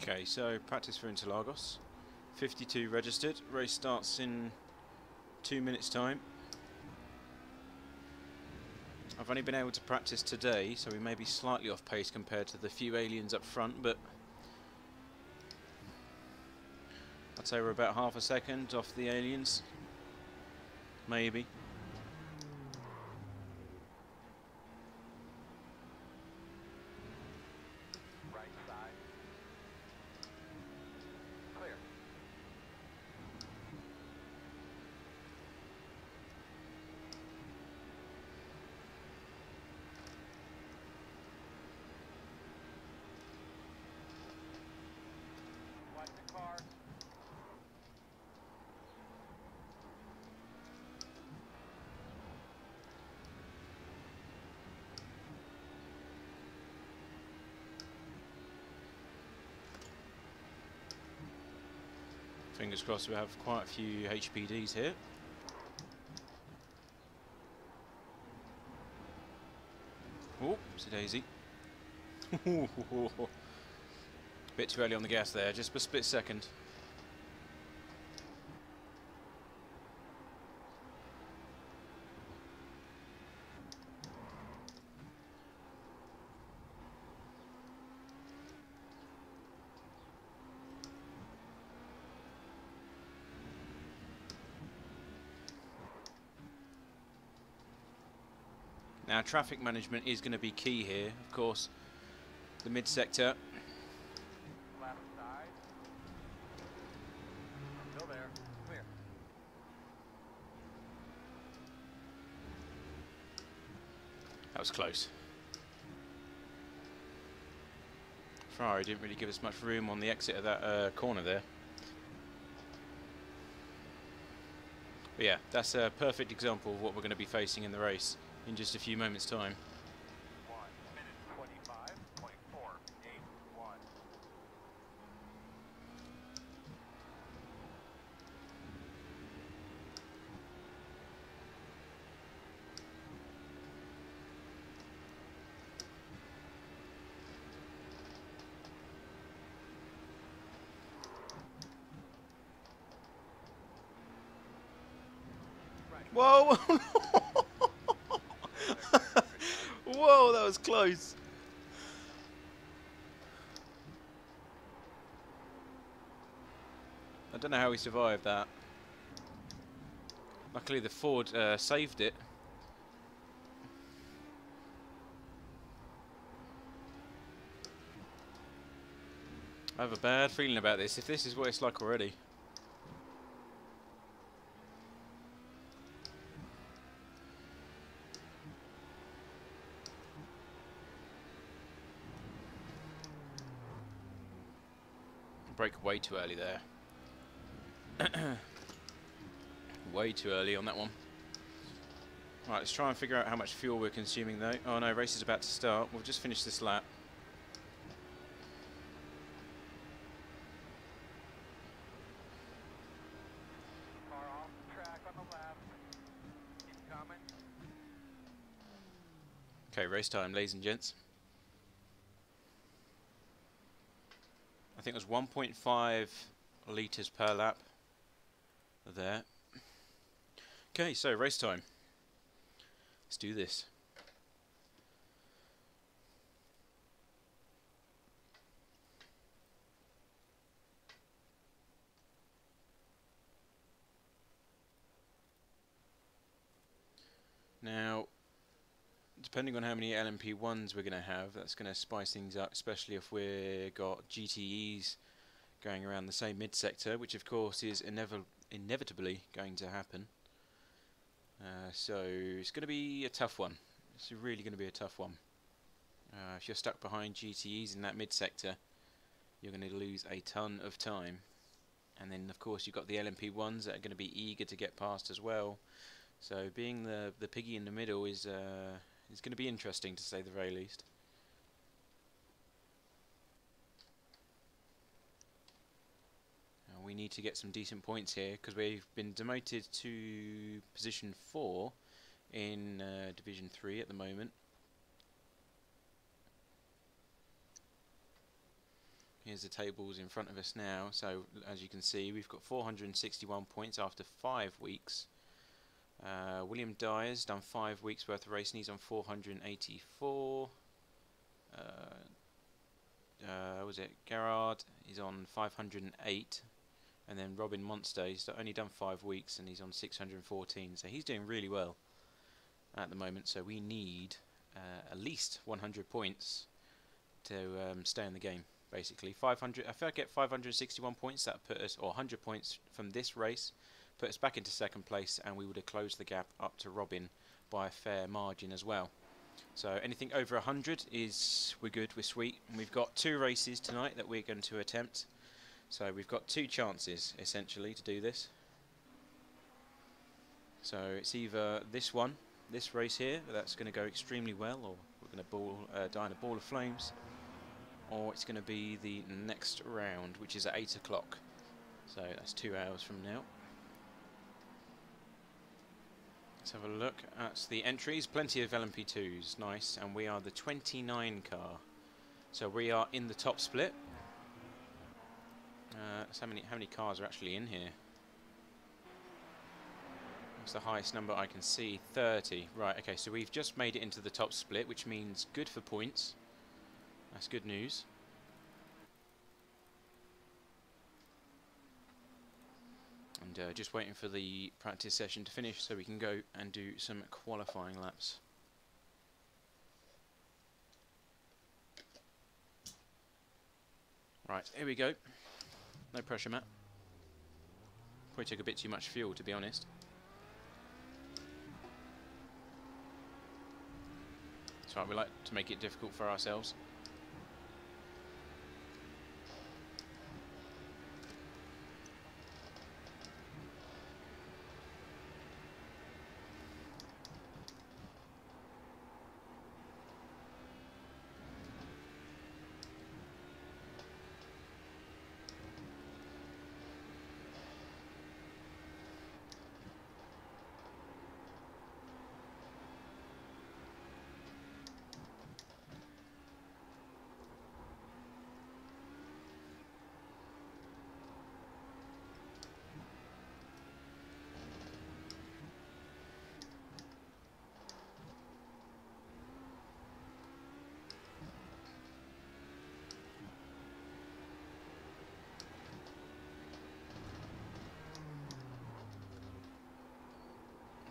Okay, so practice for Interlagos. 52 registered. Race starts in 2 minutes time. I've only been able to practice today, so we may be slightly off pace compared to the few aliens up front, but I'd say we're about half a second off the aliens. Maybe. Right side. Clear. Watch the car. Fingers crossed we have quite a few HPDs here. Oopsie daisy. Bit too early on the gas there, just a split second. Now traffic management is going to be key here, of course. The mid-sector. Left side. Still there. Clear. That was close. Ferrari didn't really give us much room on the exit of that corner there. But yeah, that's a perfect example of what we're going to be facing in the race in just a few moments' time. 1 minute 25.481. Whoa! Whoa, that was close. I don't know how we survived that. Luckily the Ford saved it. I have a bad feeling about this, if this is what it's like already. Brake way too early there. Way too early on that one. Right, let's try and figure out how much fuel we're consuming though. Oh no, race is about to start. We'll just finish this lap. Car off track on the left. Keep coming. Okay, race time, ladies and gents. I think it was 1.5 litres per lap there. Okay, so race time. Let's do this. Now, depending on how many LMP1s we're going to have, that's going to spice things up, especially if we've got GTEs going around the same mid-sector, which of course is inevitably going to happen. So it's going to be a tough one. It's really going to be a tough one. If you're stuck behind GTEs in that mid-sector, you're going to lose a ton of time. And then of course you've got the LMP1s that are going to be eager to get past as well. So being the piggy in the middle is going to be interesting, to say the very least. We need to get some decent points here because we've been demoted to position 4 in Division 3 at the moment. Here's the tables in front of us now. So as you can see, we've got 461 points after 5 weeks. William Dyer's done 5 weeks worth of racing. He's on 484. Was it Gerard? He's on 508. And then Robin Monster, he's only done 5 weeks and he's on 614. So he's doing really well at the moment. So we need at least 100 points to stay in the game. Basically, 500. If I get 561 points, that put us, or 100 points from this race, put us back into second place, and we would have closed the gap up to Robin by a fair margin as well. So anything over 100 is we're good, we're sweet. And we've got 2 races tonight that we're going to attempt. So we've got 2 chances essentially to do this. So it's either this race here, that's going to go extremely well, or we're going to die in a ball of flames, or it's going to be the next round, which is at 8 o'clock. So that's 2 hours from now. Let's have a look at the entries. Plenty of LMP2s, nice, and we are the 29 car. So we are in the top split. So how many cars are actually in here? That's the highest number I can see, 30. Right, okay, so we've just made it into the top split, which means good for points. That's good news. And just waiting for the practice session to finish so we can go and do some qualifying laps. Right, here we go. No pressure, Matt. Probably took a bit too much fuel, to be honest. That's right, we like to make it difficult for ourselves.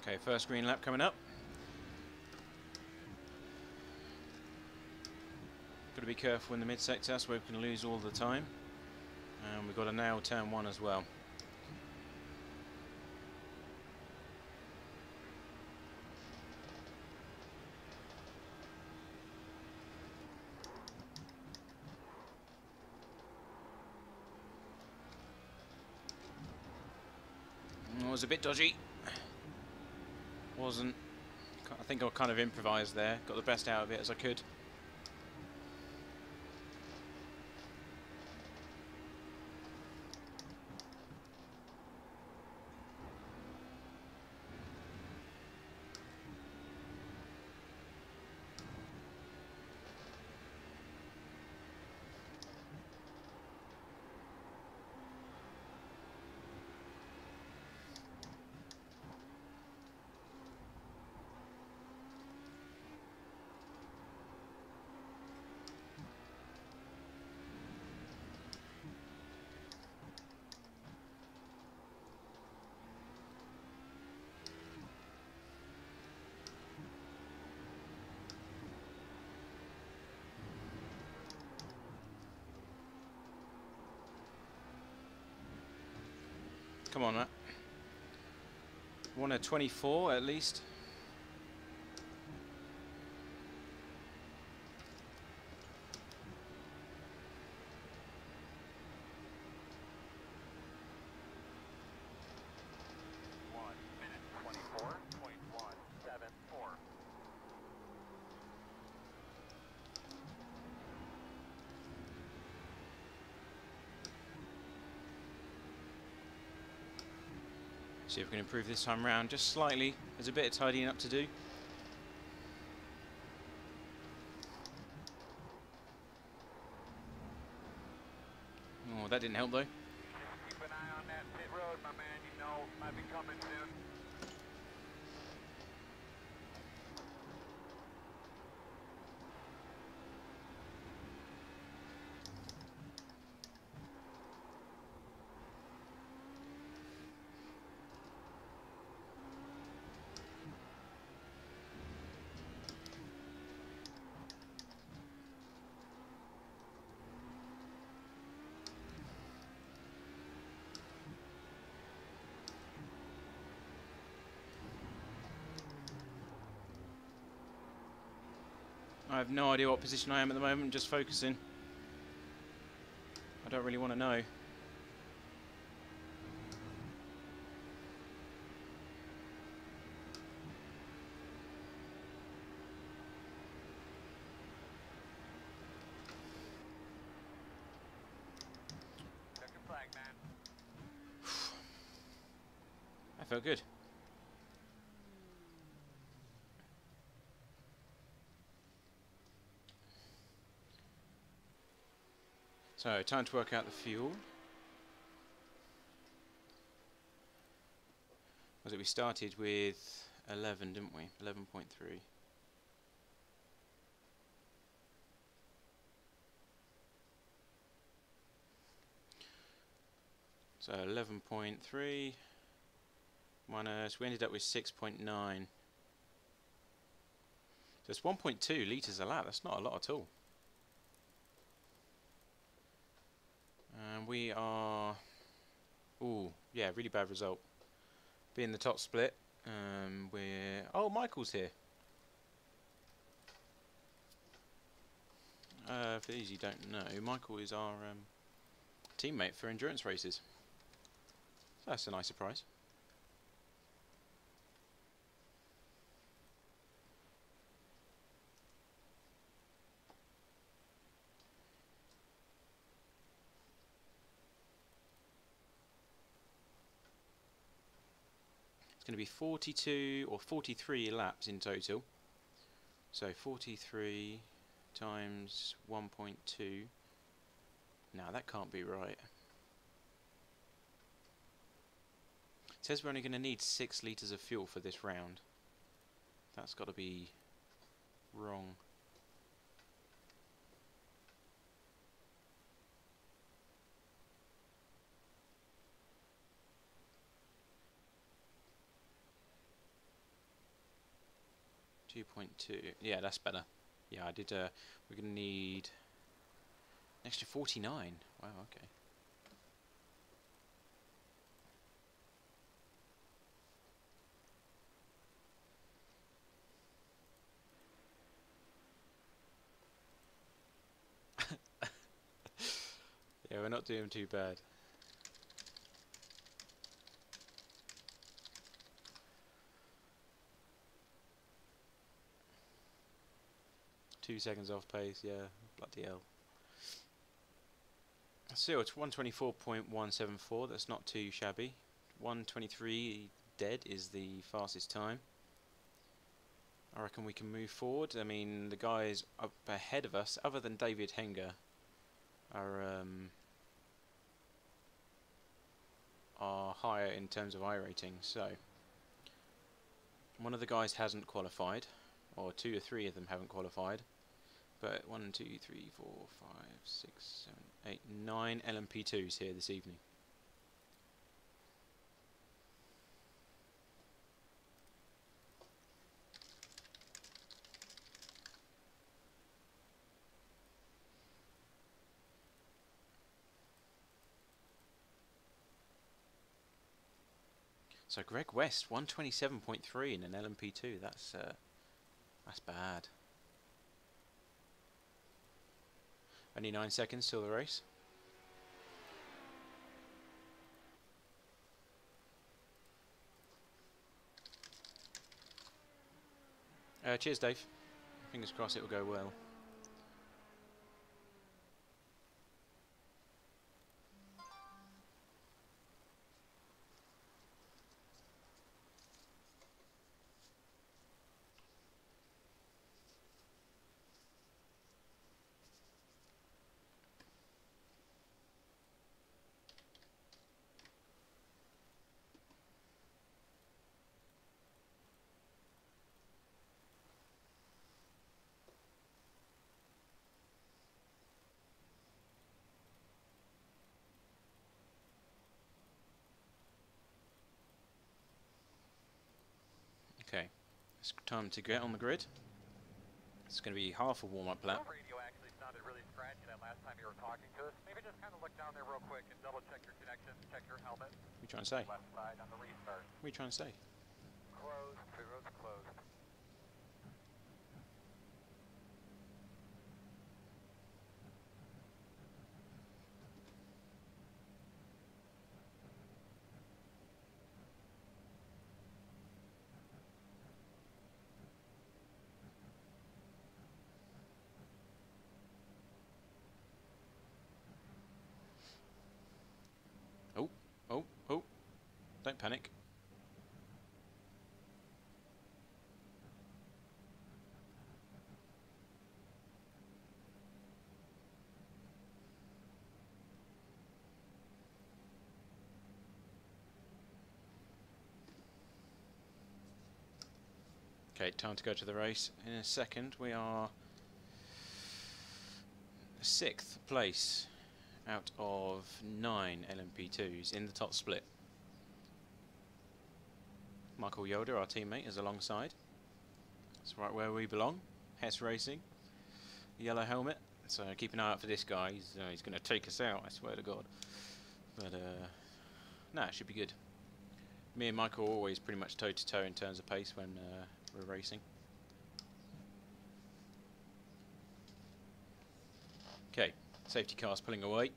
Okay, first green lap coming up. Got to be careful in the mid-sector, so we can lose all the time. And we've got to nail turn 1 as well. It was a bit dodgy. Wasn't. I think I kind of improvised there. Got the best out of it as I could. Come on, Matt. Want a 24 at least. See if we can improve this time round just slightly. There's a bit of tidying up to do. Oh, that didn't help though. Just keep an eye on that pit road, my man. You know, might be coming soon. I have no idea what position I am at the moment, just focusing. I don't really want to know. Check your flag, man. That felt good. So, time to work out the fuel. Was it we started with 11, didn't we? 11.3. So 11.3 minus, we ended up with 6.9. So it's 1.2 litres a lap, that's not a lot at all. And we are, ooh, yeah, really bad result. Being the top split, we're, oh, Michael's here. For those you don't know, Michael is our teammate for endurance races. So that's a nice surprise. It's going to be 42 or 43 laps in total. So 43 times 1.2. Now that can't be right. It says we're only going to need 6 litres of fuel for this round. That's got to be wrong. .2. Yeah, that's better. Yeah, I did. We're going to need an extra 49. Wow, okay. Yeah, we're not doing too bad. Two seconds off pace, yeah, bloody hell. So it's 124.174, that's not too shabby. 123 dead is the fastest time. I reckon we can move forward. I mean, the guys up ahead of us, other than David Henger, are higher in terms of iRating. So one of the guys hasn't qualified, or 2 or 3 of them haven't qualified. But 1, 2, 3, 4, 5, 6, 7, 8, 9 LMP2s here this evening. So Greg West, 127.3 in an LMP2. That's bad. Only 9 seconds till the race. Cheers, Dave. Fingers crossed it will go well. It's time to get on the grid. It's going to be half a warm-up lap. Your radio actually sounded really scratchy that last time you were talking to us. Maybe just kind of look down there real quick and double check your connection, check your helmet. What are you trying to say? Left side on the restart. What are you trying to say? Closed. Pit road's closed. Oh, oh, oh. Don't panic. Okay, time to go to the race. In a second, we are 6th place out of 9 LMP2s in the top split. Michael Yoder, our teammate, is alongside. That's right where we belong. Hess Racing, yellow helmet. So keep an eye out for this guy. He's going to take us out, I swear to God. But nah, it should be good. Me and Michael are always pretty much toe to toe in terms of pace when we're racing. Okay, safety car's pulling away.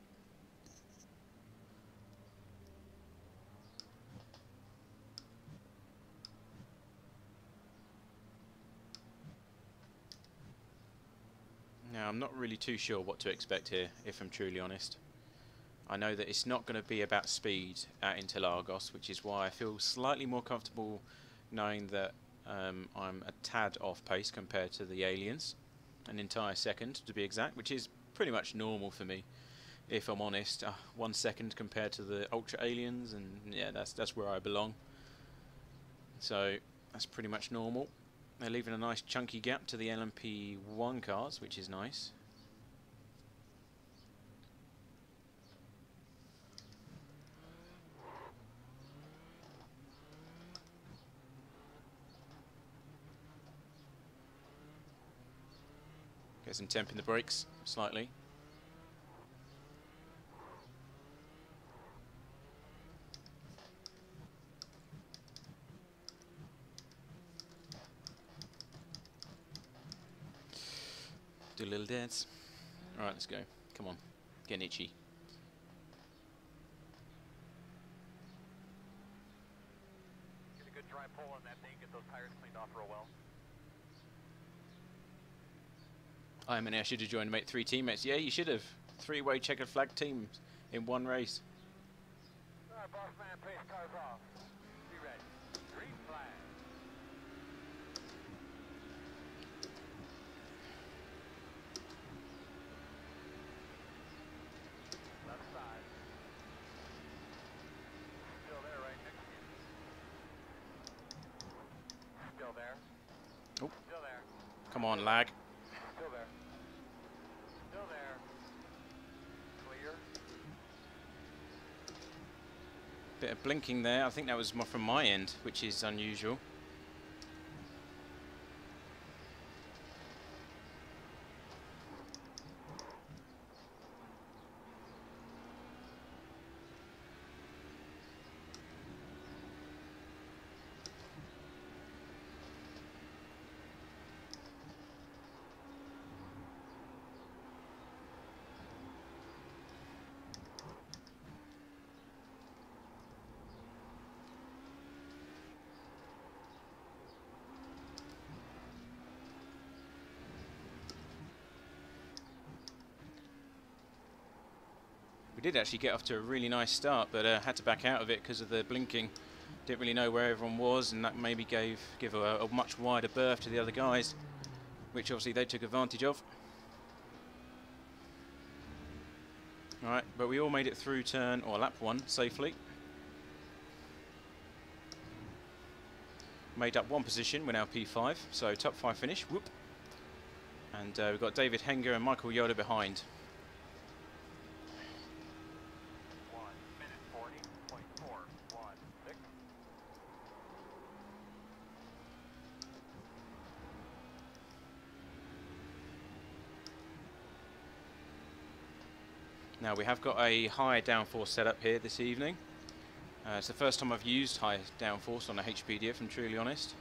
Now, I'm not really too sure what to expect here, if I'm truly honest. I know that it's not going to be about speed at Interlagos, which is why I feel slightly more comfortable knowing that I'm a tad off pace compared to the aliens. An entire second, to be exact, which is pretty much normal for me, if I'm honest. 1 second compared to the ultra aliens, and yeah, that's where I belong. So that's pretty much normal. They're leaving a nice chunky gap to the LMP1 cars, which is nice. Get some temp in the brakes, slightly. Do a little dance. Alright, let's go. Come on. Getting itchy. Get a good dry pull on that thing, get those tires cleaned off real well. I should have joined, mate. 3 teammates. Yeah, you should have. 3-way checkered flag teams in 1 race. Alright, boss man, pace cars off. Be ready. Green flag. Left side. Still there, right next to you. Still there. Oh. Still there. Come on, lag. Still there. Still there. Clear. Bit of blinking there. I think that was from my end, which is unusual. We did actually get off to a really nice start, but had to back out of it because of the blinking. Didn't really know where everyone was, and that maybe give a much wider berth to the other guys, which obviously they took advantage of. Alright, but we all made it through turn, or lap 1, safely. Made up 1 position, we're now P5, so top 5 finish, whoop. And we've got David Henger and Michael Yoder behind. 1 minute 40.416. Now we have got a high downforce setup here this evening. It's the first time I've used high downforce on a HPD, if I'm truly honest.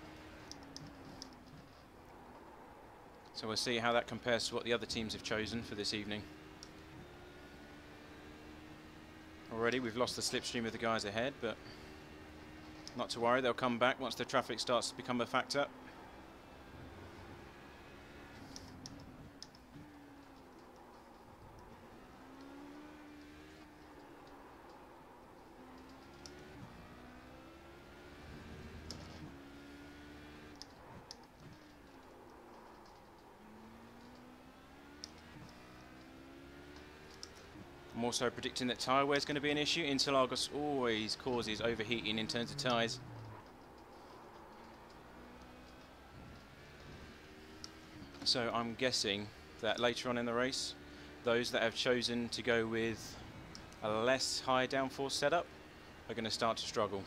So we'll see how that compares to what the other teams have chosen for this evening. Already we've lost the slipstream of the guys ahead, but not to worry, they'll come back once the traffic starts to become a factor. I'm also predicting that tyre wear is going to be an issue. Interlagos always causes overheating in terms of tyres. So I'm guessing that later on in the race, those that have chosen to go with a less high downforce setup are going to start to struggle.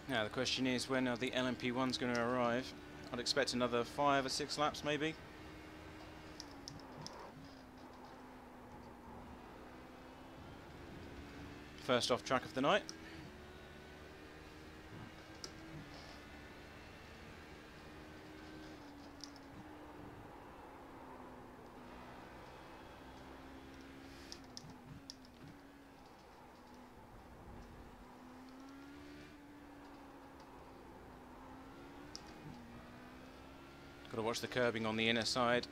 Now the question is, when are the LMP1s going to arrive? I'd expect another 5 or 6 laps maybe. First off track of the night. Got to watch the curbing on the inner side.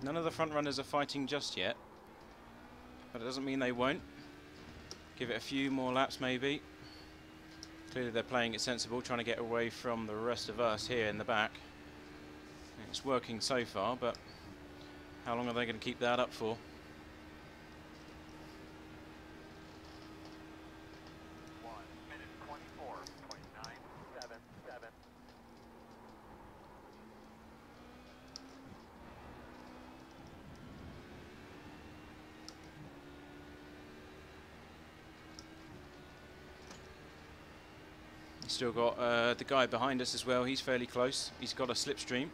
None of the front runners are fighting just yet, but it doesn't mean they won't. Give it a few more laps maybe. Clearly they're playing it sensible, trying to get away from the rest of us here in the back. It's working so far, but how long are they going to keep that up for? Still got the guy behind us as well. He's fairly close. He's got a slipstream.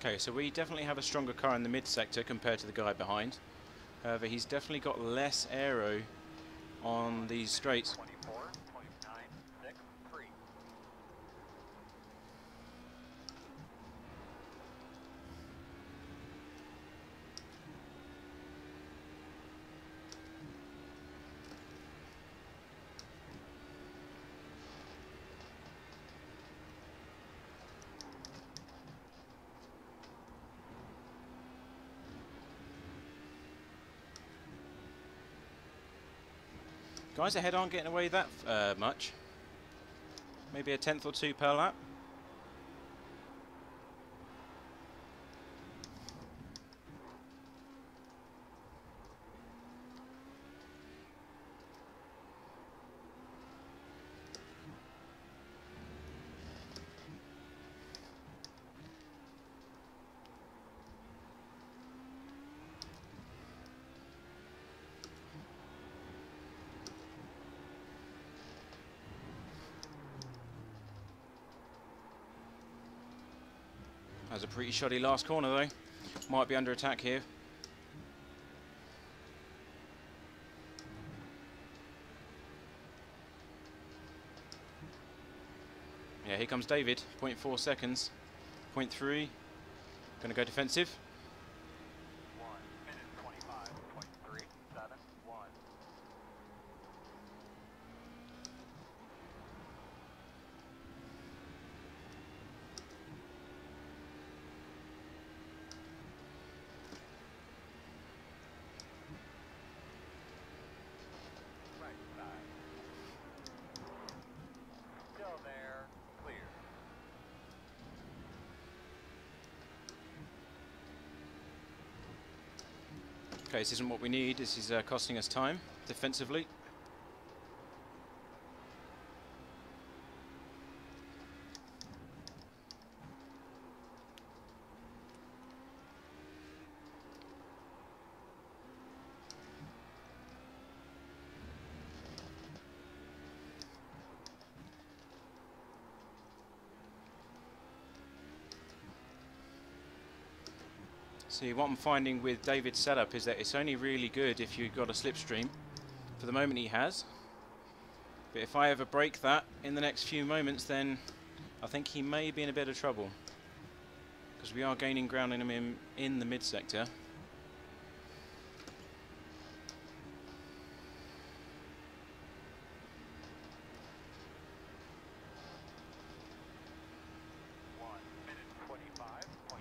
Okay, so we definitely have a stronger car in the mid sector compared to the guy behind. However, he's definitely got less aero on these straights. 24, 29, 6, 3. Guys ahead aren't getting away that much. Maybe a tenth or two per lap. That was a pretty shoddy last corner though. Might be under attack here. Yeah, here comes David. 0.4 seconds. 0.3. Going to go defensive. 1 minute 25.371. Right side. Still there. Clear. Okay, this isn't what we need. This is costing us time defensively. See, what I'm finding with David's setup is that it's only really good if you've got a slipstream. For the moment he has. But if I ever break that in the next few moments, then I think he may be in a bit of trouble. Because we are gaining ground on him in the mid-sector. Minute 25.465.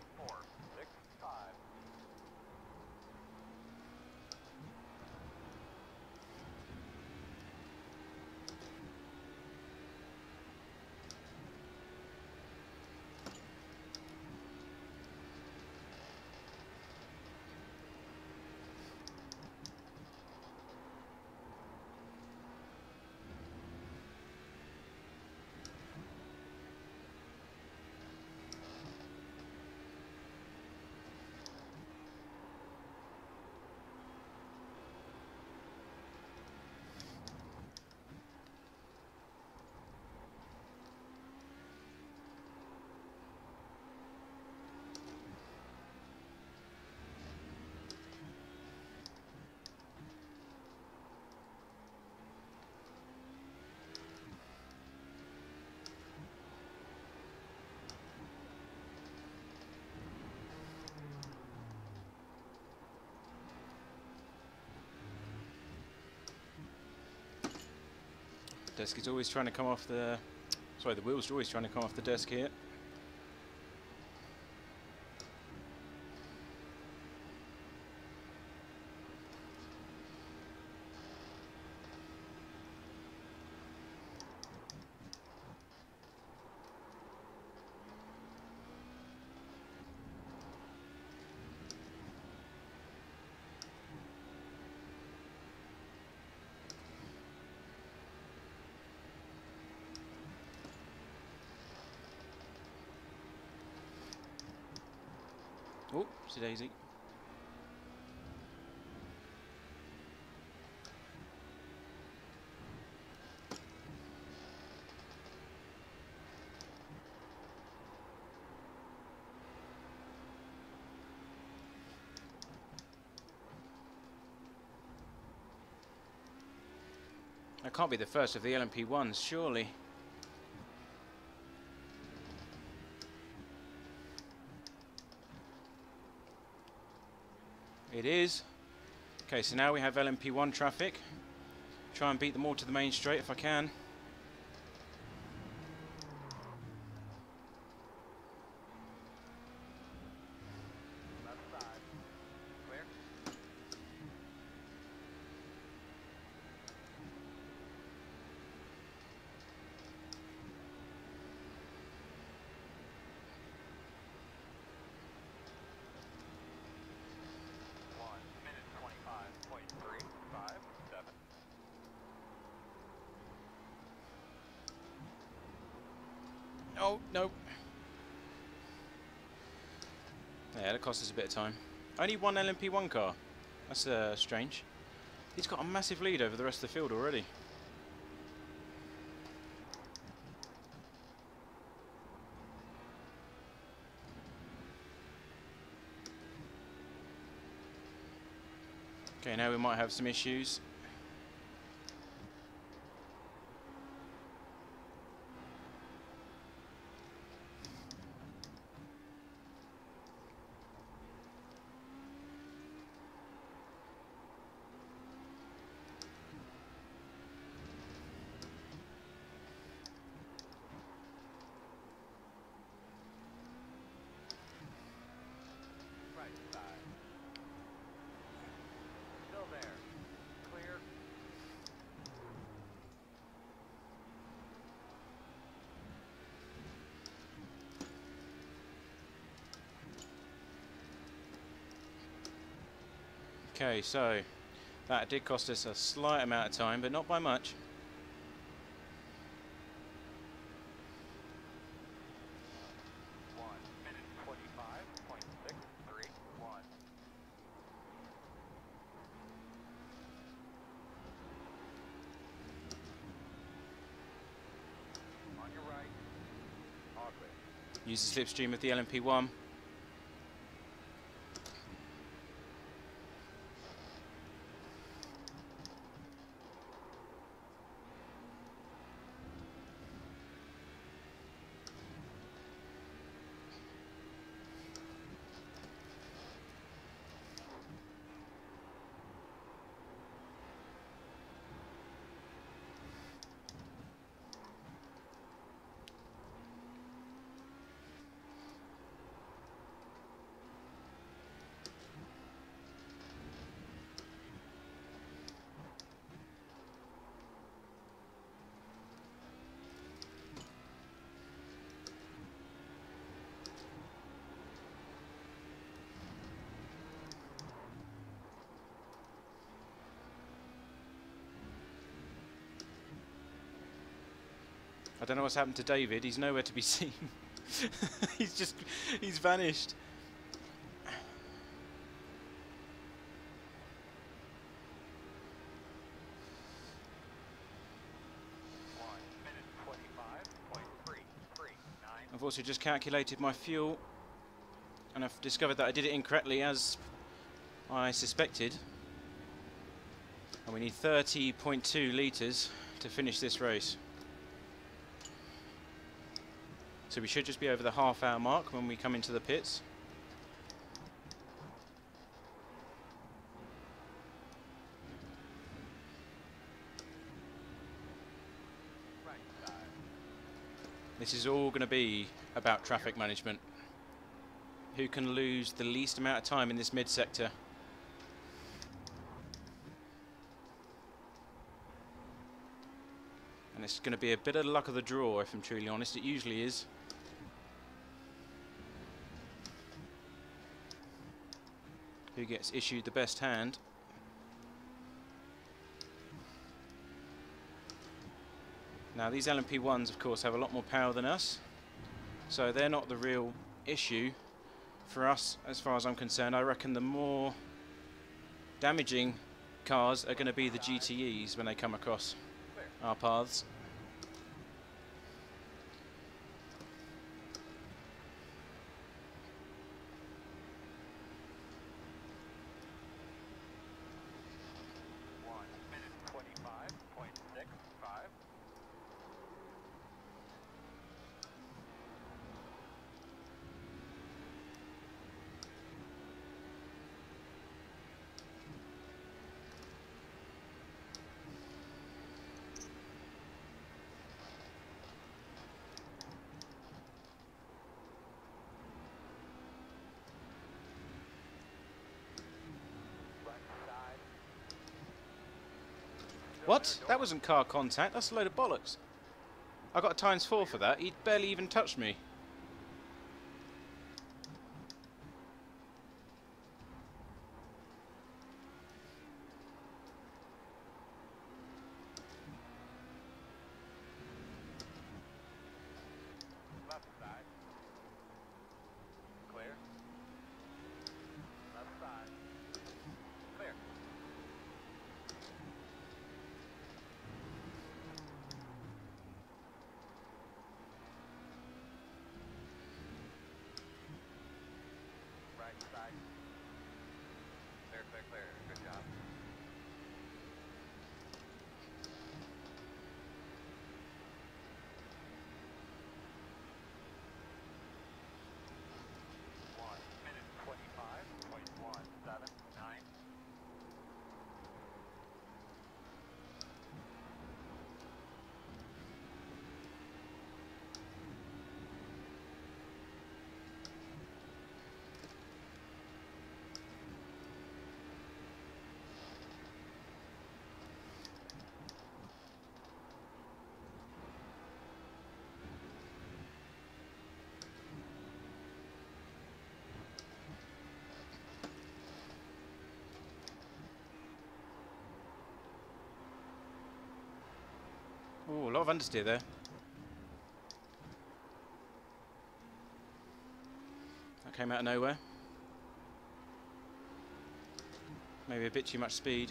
Desk is always trying to come off the... Sorry, the wheels are always trying to come off the desk here. Oh, see Daisy. That can't be the first of the LMP1s, surely. It is. Okay, so now we have LMP1 traffic. Try and beat them all to the main straight if I can. Left side. Clear. One minute 25.357. Oh, no. Yeah, that cost us a bit of time. Only one LMP1 car. That's strange. He's got a massive lead over the rest of the field already. Okay, now we might have some issues. Right side. Still there. Clear. Okay, so that did cost us a slight amount of time, but not by much. One minute 25.631. On your right. All clear. Use the slipstream of the LMP1. I don't know what's happened to David. He's nowhere to be seen. He's vanished. One minute 25.339. I've also just calculated my fuel, and I've discovered that I did it incorrectly as I suspected. And we need 30.2 litres to finish this race. So we should just be over the half-hour mark when we come into the pits. Right side. This is all going to be about traffic management. Who can lose the least amount of time in this mid-sector? And it's going to be a bit of luck of the draw, if I'm truly honest. It usually is. Who gets issued the best hand? Now these LMP1s of course have a lot more power than us, so they're not the real issue for us as far as I'm concerned. I reckon the more damaging cars are going to be the GTEs when they come across our paths. One minute 25.6 What? That wasn't car contact, that's a load of bollocks. I got a ×4 for that, he barely even touched me. Left side. Clear. Left side. Clear. Right side. Clear, clear, clear. Good job. One minute 25.179. Ooh, a lot of understeer there. That came out of nowhere. Maybe a bit too much speed.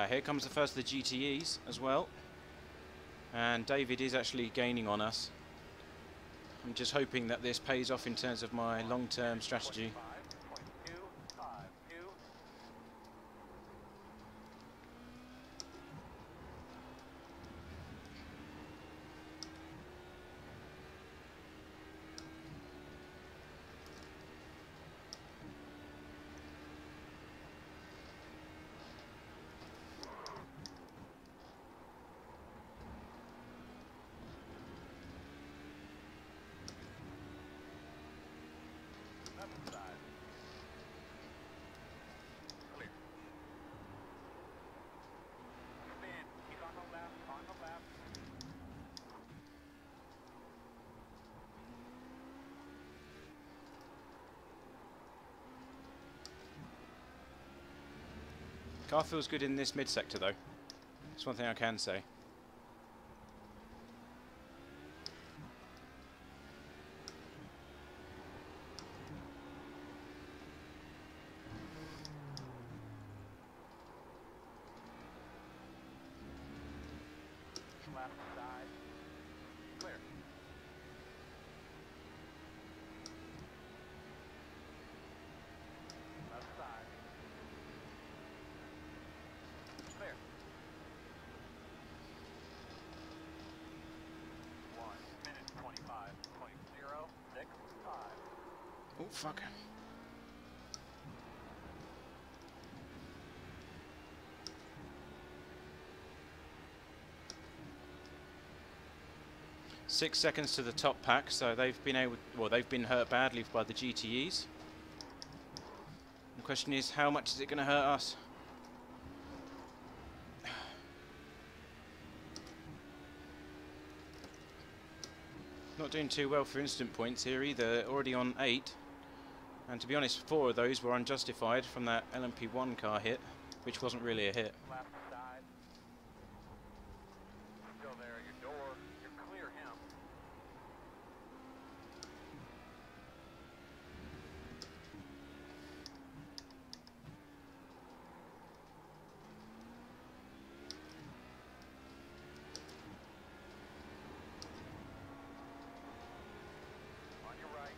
Here comes the first of the GTEs as well. And David is actually gaining on us. I'm just hoping that this pays off in terms of my long-term strategy. 25.252. Car feels good in this mid-sector though. That's one thing I can say. Left side. Clear. Left side. Clear. 1 minute 25.065. Oh fuck. Six seconds to the top pack, so they've been hurt badly by the GTEs. The question is, how much is it going to hurt us? Not doing too well for instant points here either, already on 8. And to be honest, 4 of those were unjustified from that LMP1 car hit, which wasn't really a hit. Left side. Still there, your door. You're clear him. On your right.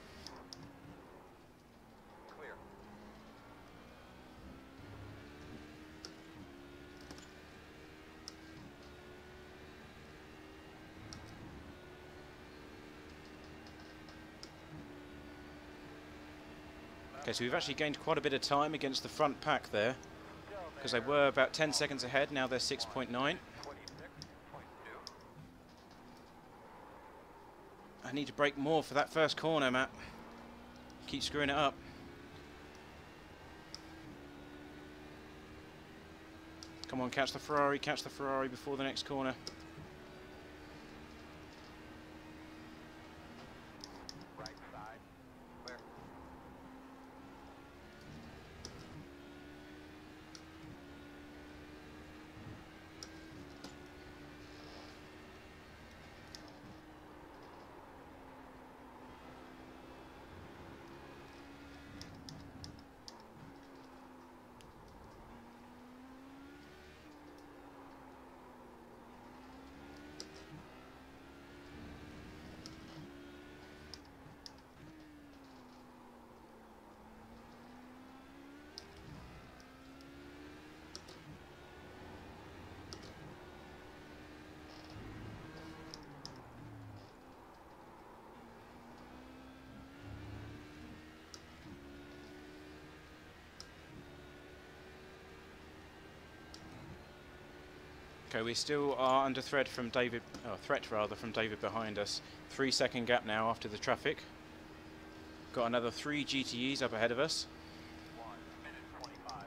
Clear. Okay, so we've actually gained quite a bit of time against the front pack there, because they were about 10 seconds ahead, now they're 6.9. 26.2. I need to brake more for that first corner, Matt. Keep screwing it up. Come on, catch the Ferrari before the next corner. Right side. Clear. Okay, we still are under threat from David, from David behind us. 3-second gap now after the traffic. Got another 3 GTEs up ahead of us. 1 minute 25.308.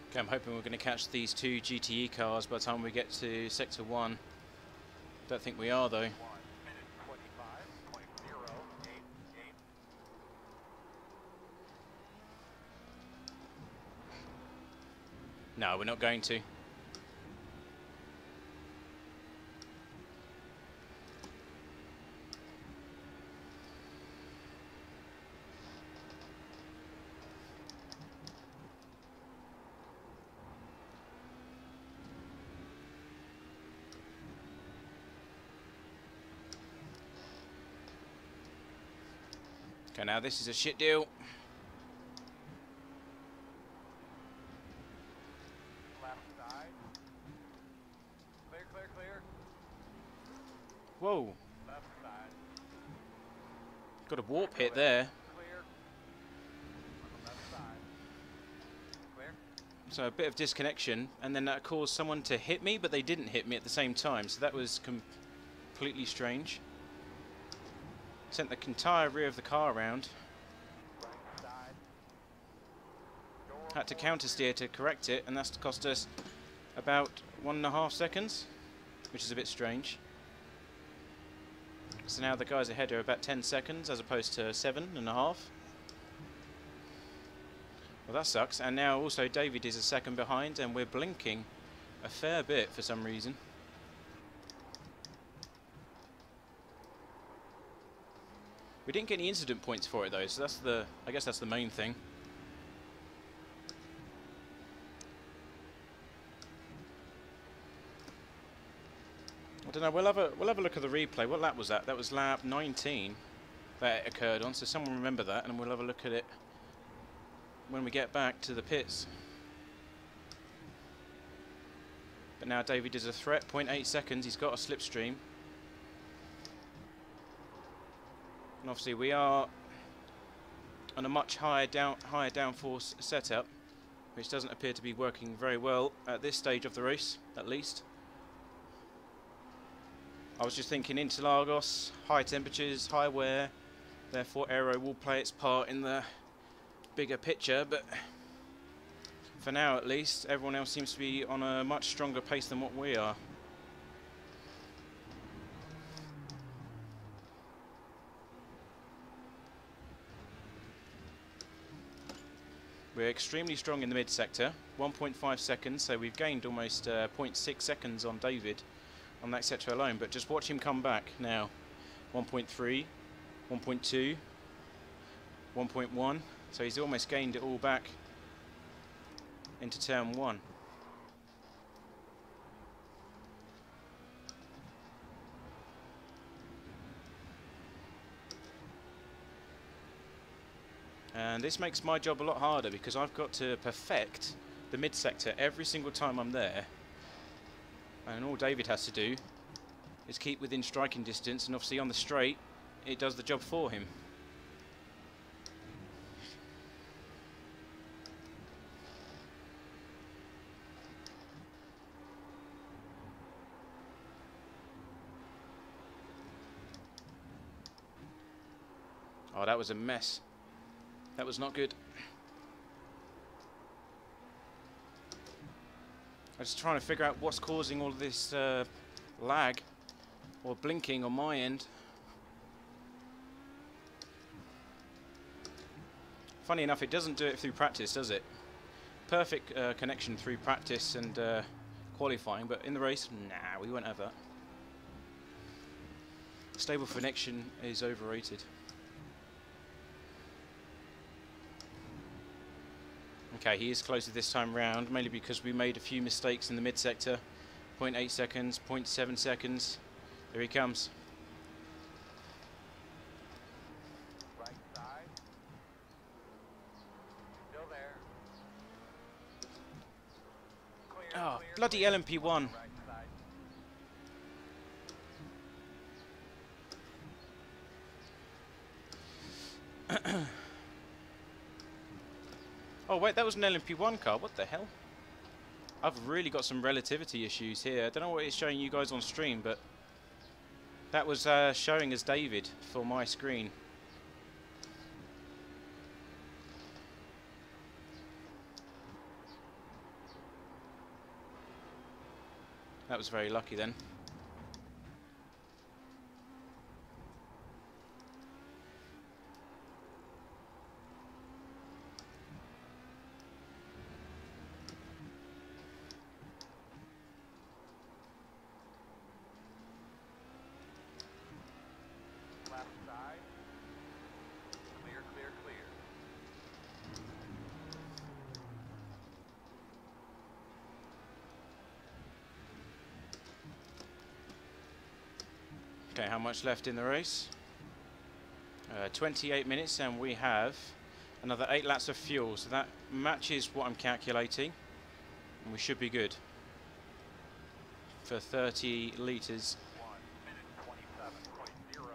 Okay, I'm hoping we're going to catch these 2 GTE cars by the time we get to Sector 1. Don't think we are though. 1 minute 25.088. No, we're not going to. Okay, now this is a shit deal. Left side. Clear, clear, clear. Whoa, Left side. got a warp hit there. Clear. On the left side. Clear. So a bit of disconnection, and then that caused someone to hit me, but they didn't hit me at the same time, so that was completely strange. Sent the entire rear of the car around. Right side. Door Had to counter steer to correct it, and that's cost us about 1.5 seconds, which is a bit strange. So now the guys ahead are about 10 seconds as opposed to 7.5. Well, that sucks. And now also David is a second behind, and we're blinking a fair bit for some reason. We didn't get any incident points for it though, so that's I guess that's the main thing. I don't know. We'll have a look at the replay. What lap was that? That was lap 19 that it occurred on. So someone remember that, and we'll have a look at it when we get back to the pits. But now David is a threat. 0.8 seconds. He's got a slipstream. And obviously we are on a much higher downforce setup, which doesn't appear to be working very well at this stage of the race, at least. I was just thinking Interlagos, high temperatures, high wear, therefore aero will play its part in the bigger picture, but for now at least, everyone else seems to be on a much stronger pace than what we are. We're extremely strong in the mid sector, 1.5 seconds, so we've gained almost 0.6 seconds on David on that sector alone, but just watch him come back now. 1.3, 1.2, 1.1, so he's almost gained it all back into turn 1. And this makes my job a lot harder because I've got to perfect the mid sector every single time I'm there. And all David has to do is keep within striking distance, and obviously on the straight it does the job for him. Oh, that was a mess. That was not good. I'm just trying to figure out what's causing all of this lag or blinking on my end. Funny enough, it doesn't do it through practice, does it? Perfect connection through practice and qualifying, but in the race, nah, we won't have that. Stable connection is overrated. Okay, he is closer this time round, mainly because we made a few mistakes in the mid-sector. 0.8 seconds, 0.7 seconds. Here he comes. Right side. Still there. Clear, Oh, clear, bloody clear. LMP1. Right side. Oh wait, that was an LMP1 car, what the hell? I've really got some relativity issues here. I don't know what it's showing you guys on stream, but that was showing as David for my screen. That was very lucky then. Left side. Clear, clear, clear. Okay, how much left in the race? 28 minutes, and we have another 8 laps of fuel, so that matches what I'm calculating, and we should be good for 30 litres. 1 minute 27.055.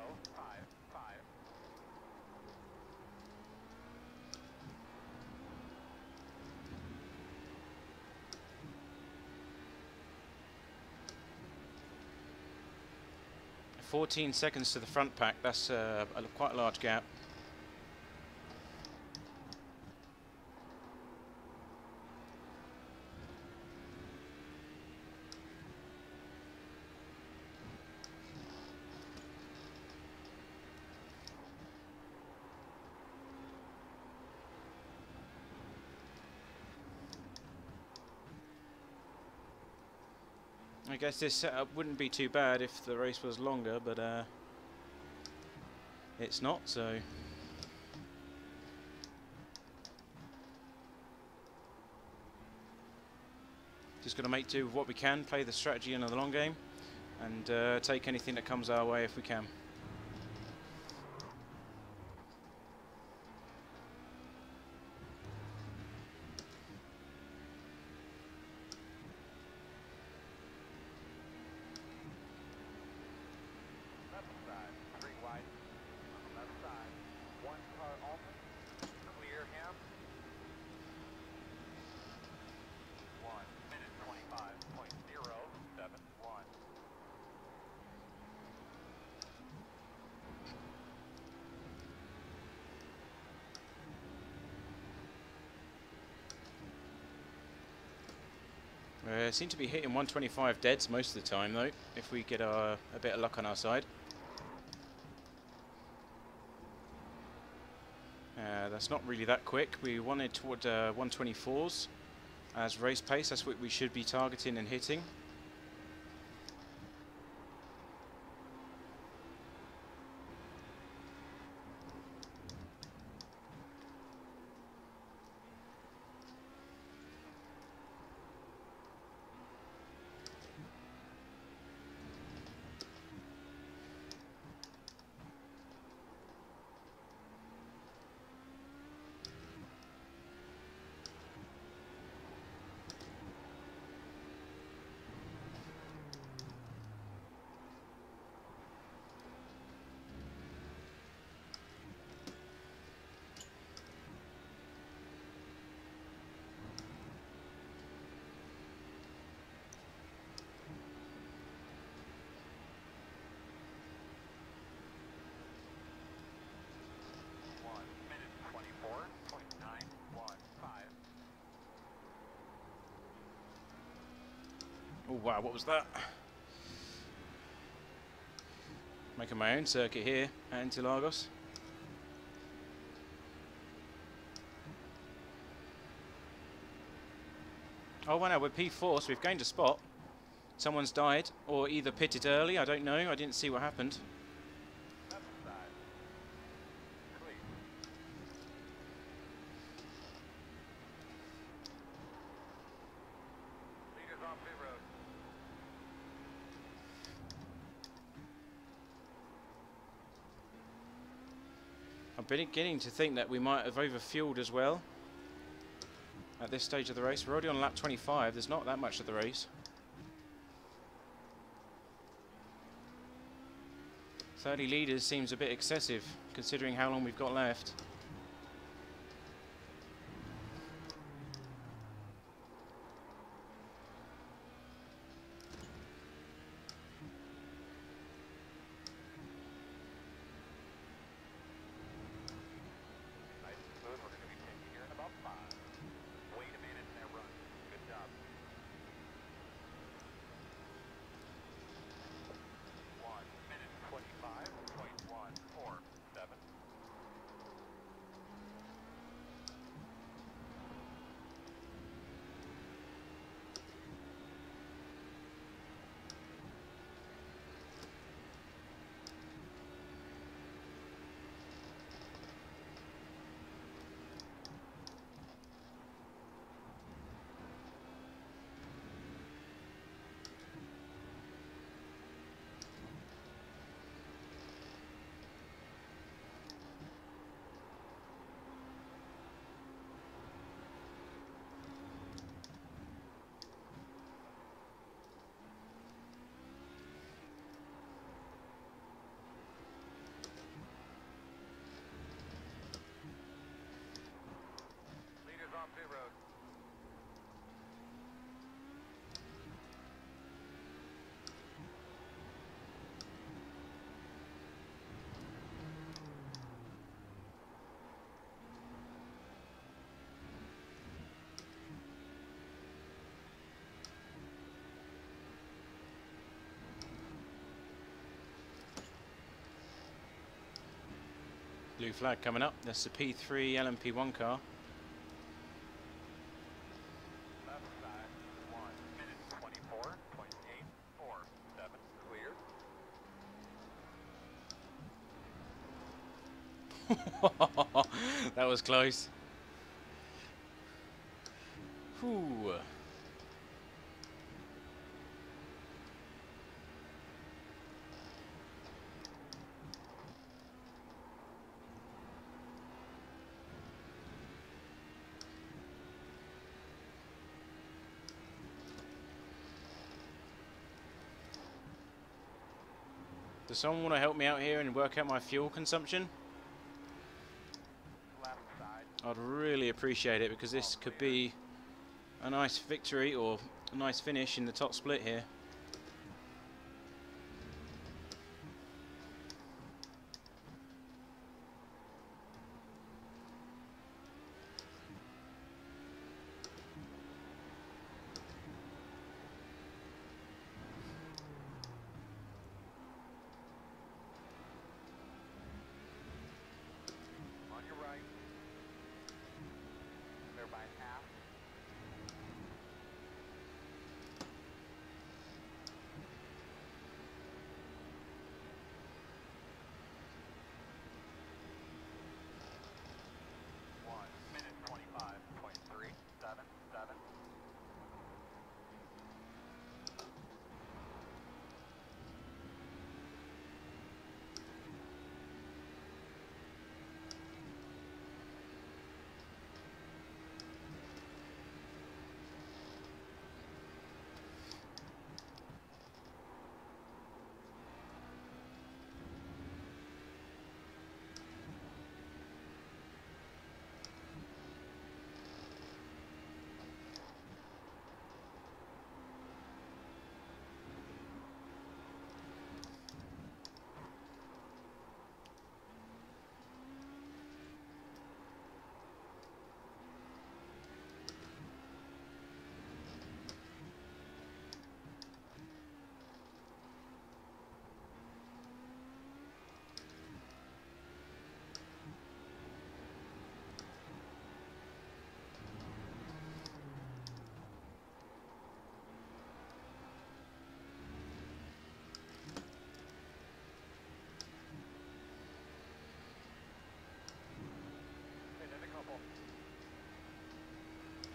14 seconds to the front pack, that's quite a large gap. I guess this setup wouldn't be too bad if the race was longer, but it's not, so just got to make do with what we can, play the strategy in the long game, and take anything that comes our way if we can. Left side. 3 wide. On the left side. 1 car open. Seem to be hitting 125 deads most of the time though, if we get a bit of luck on our side. That's not really that quick. We wanted toward 124s as race pace. That's what we should be targeting and hitting. Oh wow, what was that? Making my own circuit here at Interlagos. Oh wow, we're P4, so we've gained a spot. Someone's died, or either pitted early, I don't know, I didn't see what happened. I'm beginning to think that we might have overfueled as well at this stage of the race. We're already on lap 25, there's not that much of the race. 30 leaders seems a bit excessive considering how long we've got left. Blue flag coming up, that's the P3 LMP1 car. Left side, 1 minute 24.847, clear. That was close. Whew. Does someone want to help me out here and work out my fuel consumption? Left side. I'd really appreciate it because this could be a nice victory or a nice finish in the top split here.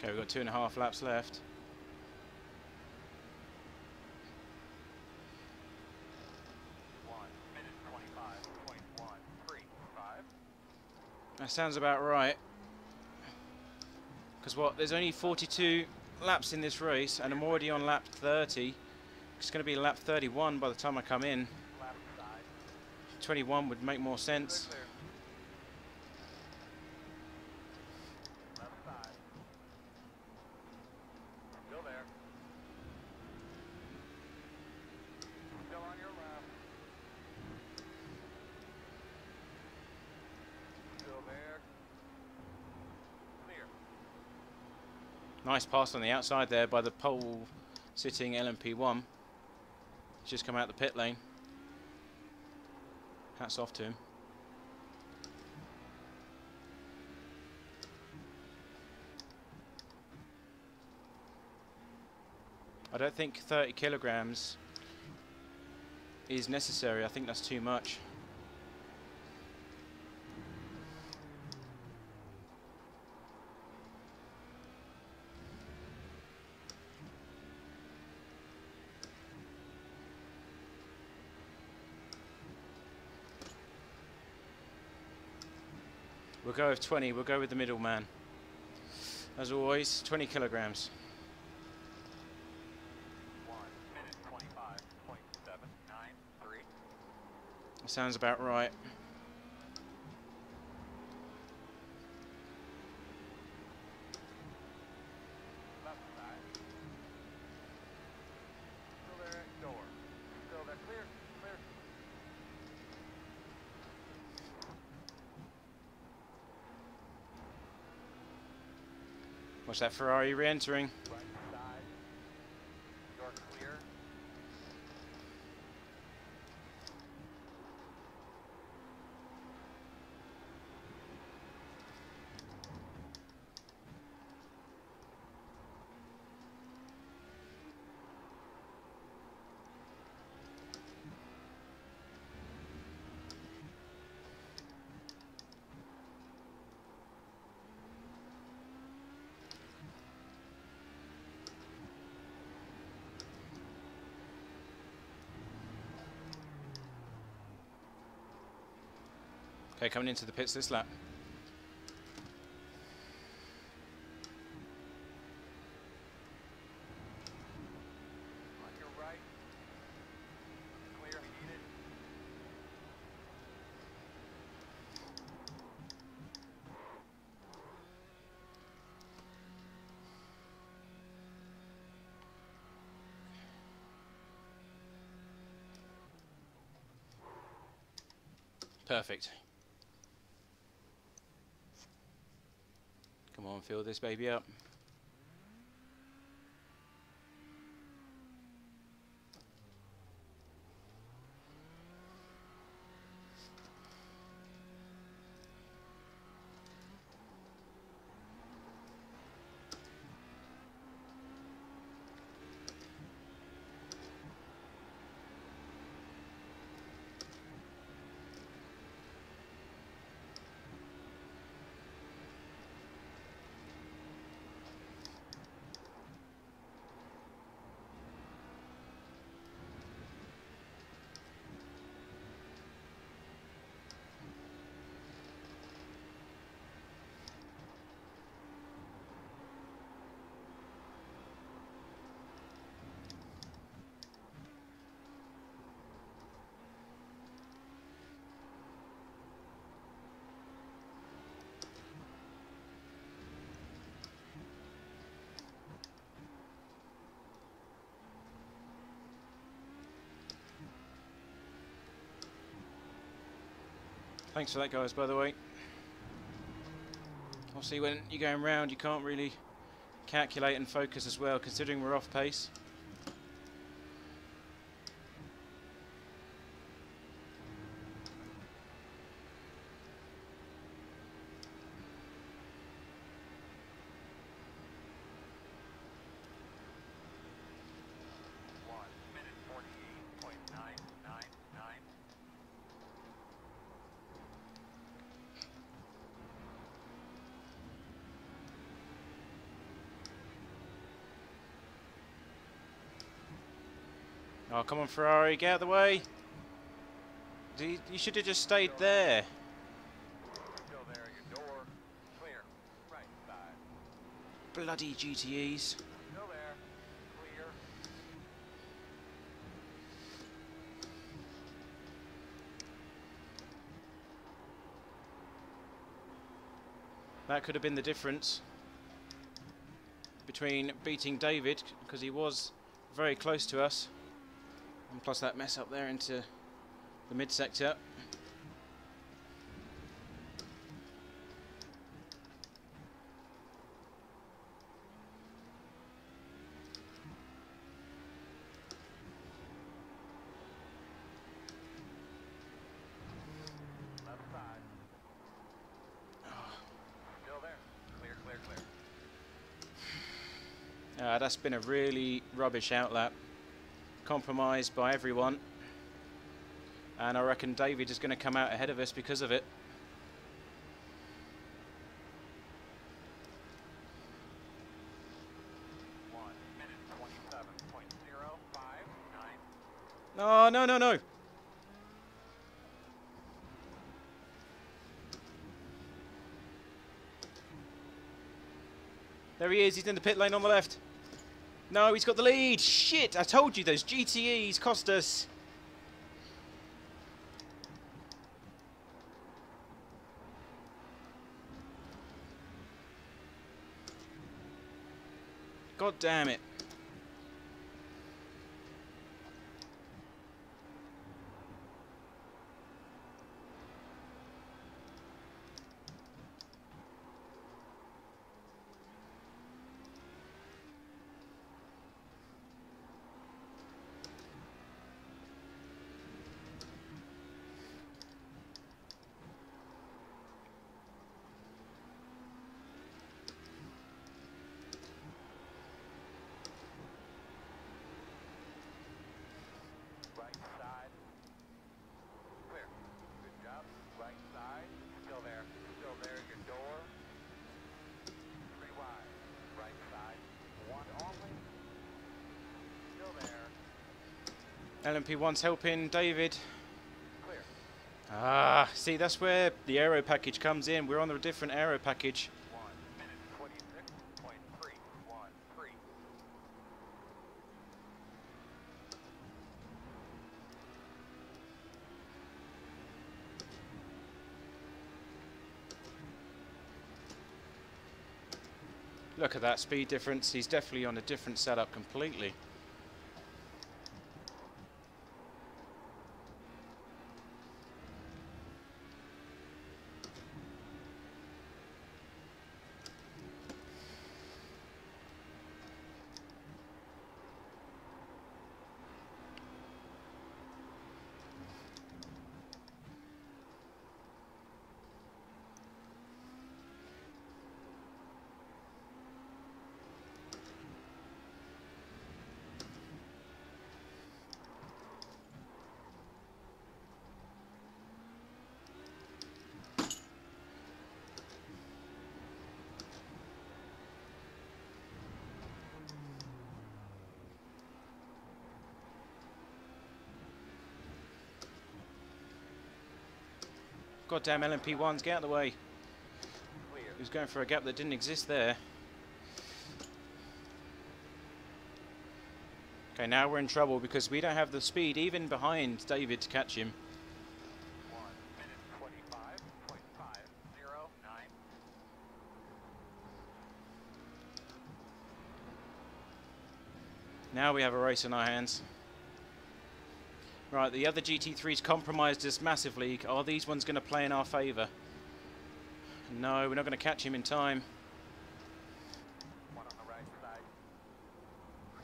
Okay, we've got 2.5 laps left. 1:25.135. That sounds about right. Because what? There's only 42 laps in this race, and I'm already on lap 30. It's going to be lap 31 by the time I come in. Left side. 21 would make more sense. Clear. Left side. Still there. Still on your left. Still there. Clear. Nice pass on the outside there by the pole sitting LMP1. He's just come out the pit lane. Hats off to him. I don't think 30 kilograms is necessary. I think that's too much. We'll go with 20. We'll go with the middleman. As always, 20 kilograms. 1:25.793. That sounds about right. Left side. Still there at door. Still there. Clear. Clear. Watch that Ferrari re-entering. Right side. You're clear. Okay, coming into the pits this lap. On your right. Clear. We need it. Perfect. Come on, fill this baby up. Thanks for that, guys, by the way. Obviously, when you're going round, you can't really calculate and focus as well, considering we're off pace. Oh, come on, Ferrari, get out of the way. You should have just stayed there. Still there, your door. Clear. Right side. Bloody GTEs. Still there. Clear. That could have been the difference between beating David, because he was very close to us, and plus that mess up there into the mid-sector. Left side. Still there. Clear, clear, clear. That's been a really rubbish outlap, compromised by everyone, and I reckon David is going to come out ahead of us because of it. 1:27.059. Oh, no, no, no. There he is, he's in the pit lane on the left. No, he's got the lead. Shit, I told you those GTEs cost us. God damn it. Right side. Clear. Good job. Right side. Still there. Still there. Your door. 3 wide. Right side. 1 only. Still there. LMP1's helping David. Clear. Ah, see, that's where the aero package comes in. We're on a different aero package. 1:26.313. Look at that speed difference. He's definitely on a different setup completely. Goddamn LMP1s, get out of the way. Clear. He was going for a gap that didn't exist there. Okay, now we're in trouble because we don't have the speed even behind David to catch him. 1:25.509. Now we have a race in our hands. Right, the other GT3's compromised us massively. Are these ones going to play in our favour? No, we're not going to catch him in time. 1 on the right side.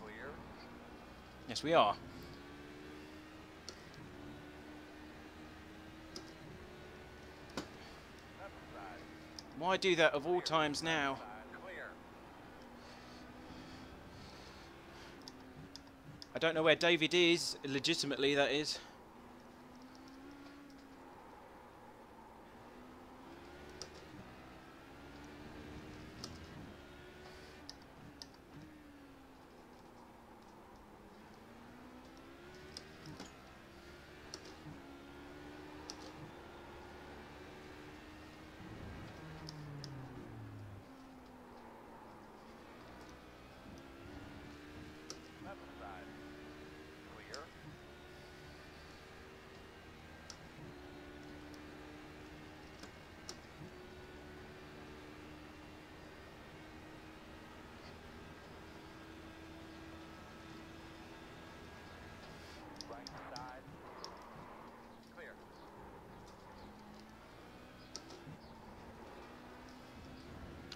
Clear. Yes, we are. Left side. Why do that of all times now? Clear. I don't know where David is, legitimately that is.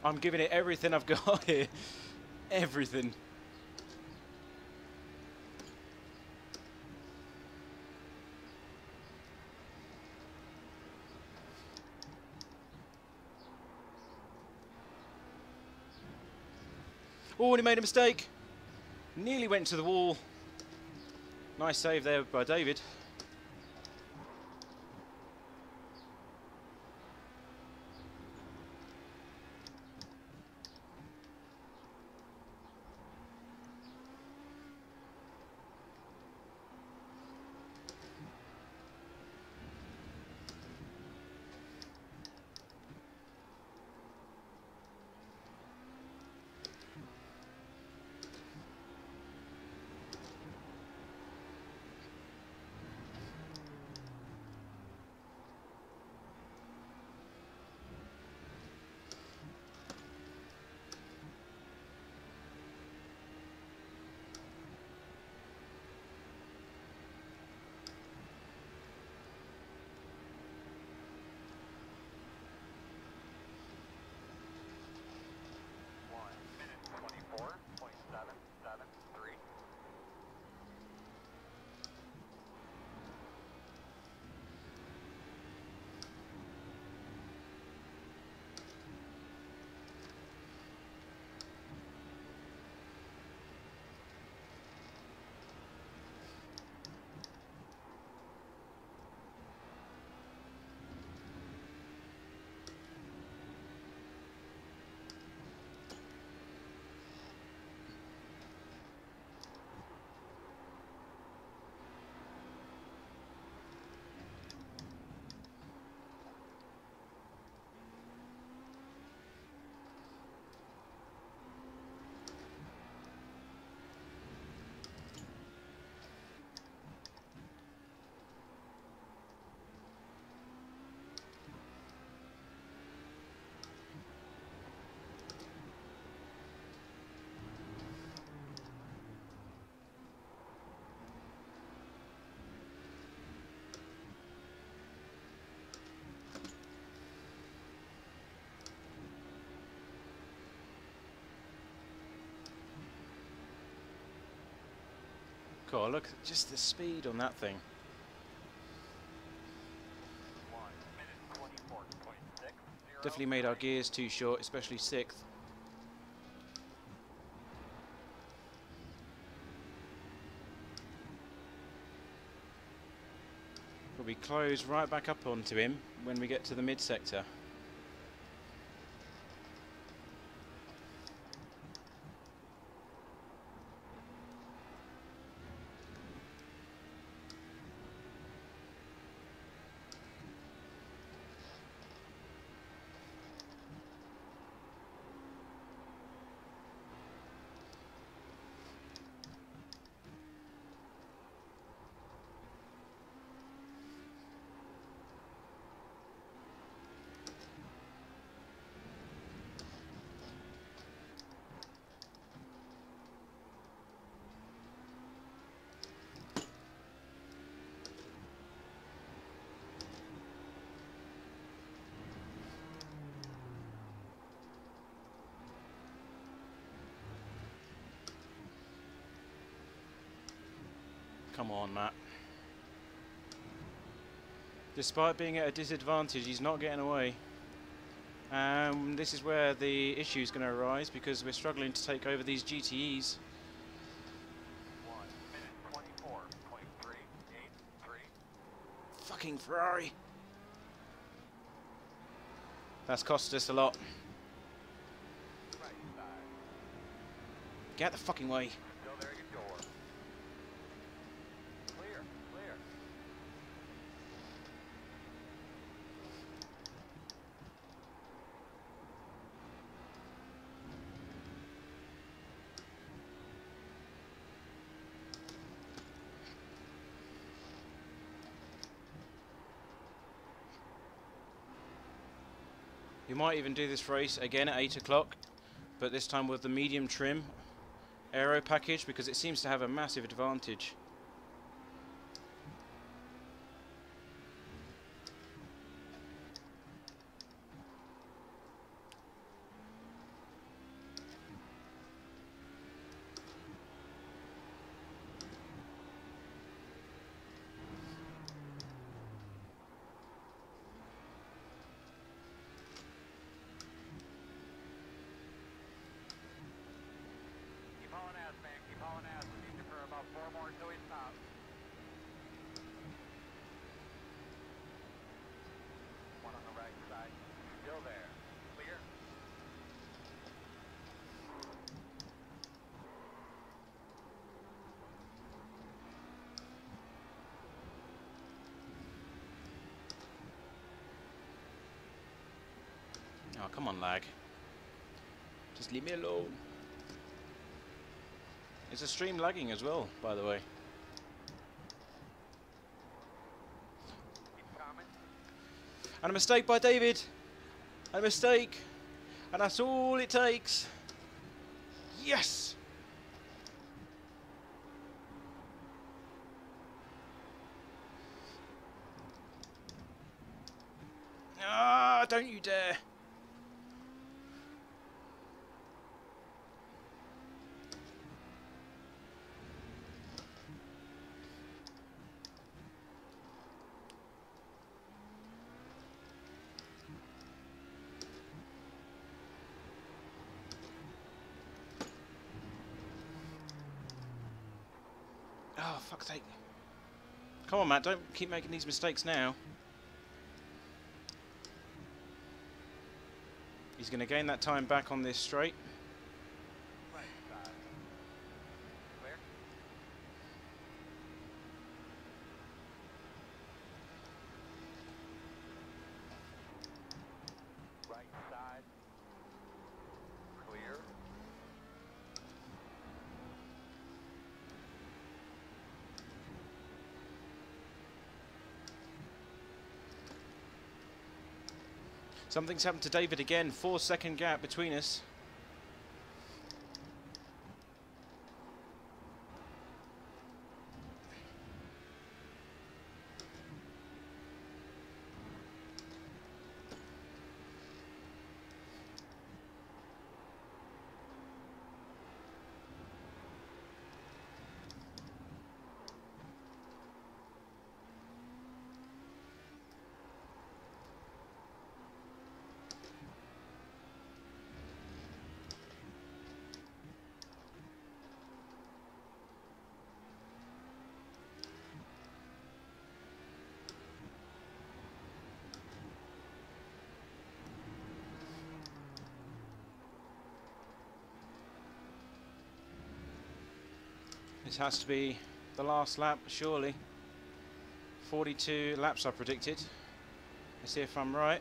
I'm giving it everything I've got here. Everything. Oh, and he made a mistake. Nearly went to the wall. Nice save there by David. God, look, just the speed on that thing. 1:24.60. Definitely made our gears too short, especially 6th. We'll be closed right back up onto him when we get to the mid-sector. Come on, Matt. Despite being at a disadvantage, he's not getting away. This is where the issue is going to arise because we're struggling to take over these GTEs. 1:24.383. Fucking Ferrari. That's cost us a lot. Right side. Get out the fucking way. Still there you go. Clear, clear. We might even do this race again at 8 o'clock, but this time with the medium trim aero package because it seems to have a massive advantage. 4 more till we stop. One on the right side. Still there. Clear. Oh, come on, lag. Just leave me alone. Is the stream lagging as well, by the way? Keep coming. And a mistake by David. A mistake. And that's all it takes. Yes! Ah, don't you dare. Oh, fuck's sake. Come on, Matt, don't keep making these mistakes now. He's going to gain that time back on this straight. Right side. Clear. Right side. Clear. Something's happened to David again. 4-second gap between us. This has to be the last lap, surely. 42 laps I predicted. Let's see if I'm right.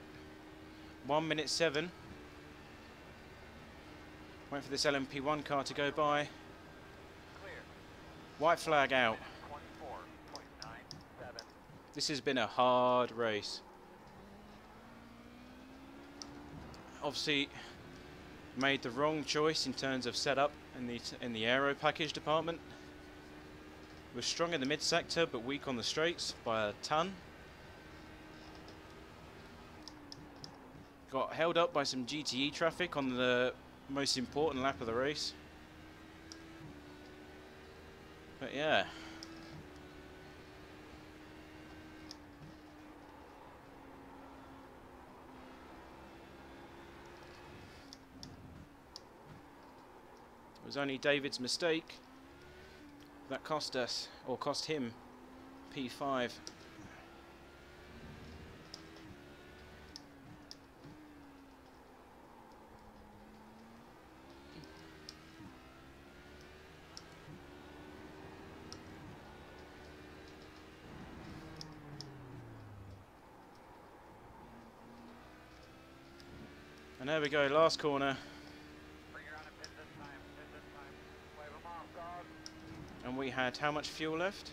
1 minute 7. Wait for this LMP1 car to go by. Clear. White flag out. 24.97. This has been a hard race. Obviously made the wrong choice in terms of setup in the aero package department. We're strong in the mid sector but weak on the straights by a ton. Got held up by some GTE traffic on the most important lap of the race. But yeah. It was only David's mistake that cost us, or cost him, P5. And there we go, last corner. Bring her on a pit this time. Pit this time. Wave them off, dog. And we had how much fuel left?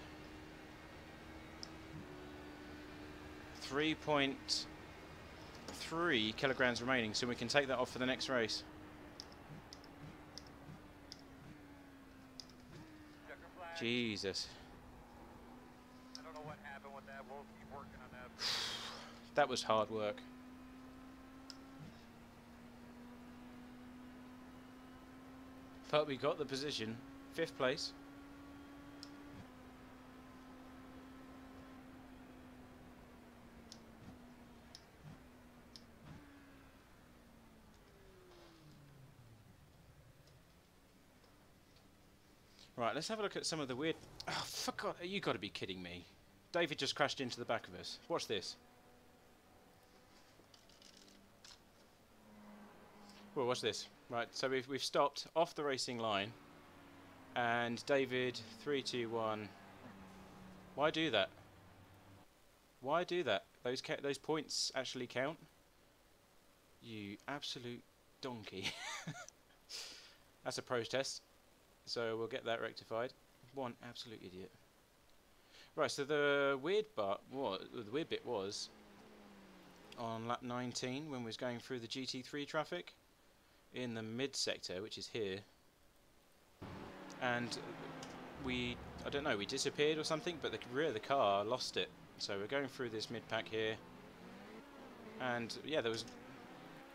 3.3 kilograms remaining, so we can take that off for the next race. Checker flag. Jesus. I don't know what happened with that. We'll keep working on that. That was hard work. But we got the position, 5th place. Right, let's have a look at some of the weird... Oh, for God, you got to be kidding me. David just crashed into the back of us. Watch this. Well, watch this. Right, so we've stopped off the racing line. And David, 3, 2, 1. Why do that? Why do that? Those points actually count? You absolute donkey. That's a protest. So we'll get that rectified. One absolute idiot. Right, so the weird bit was on lap 19 when we was going through the GT3 traffic in the mid sector, which is here, and we disappeared or something, but the rear of the car lost it. So we're going through this mid pack here, and yeah,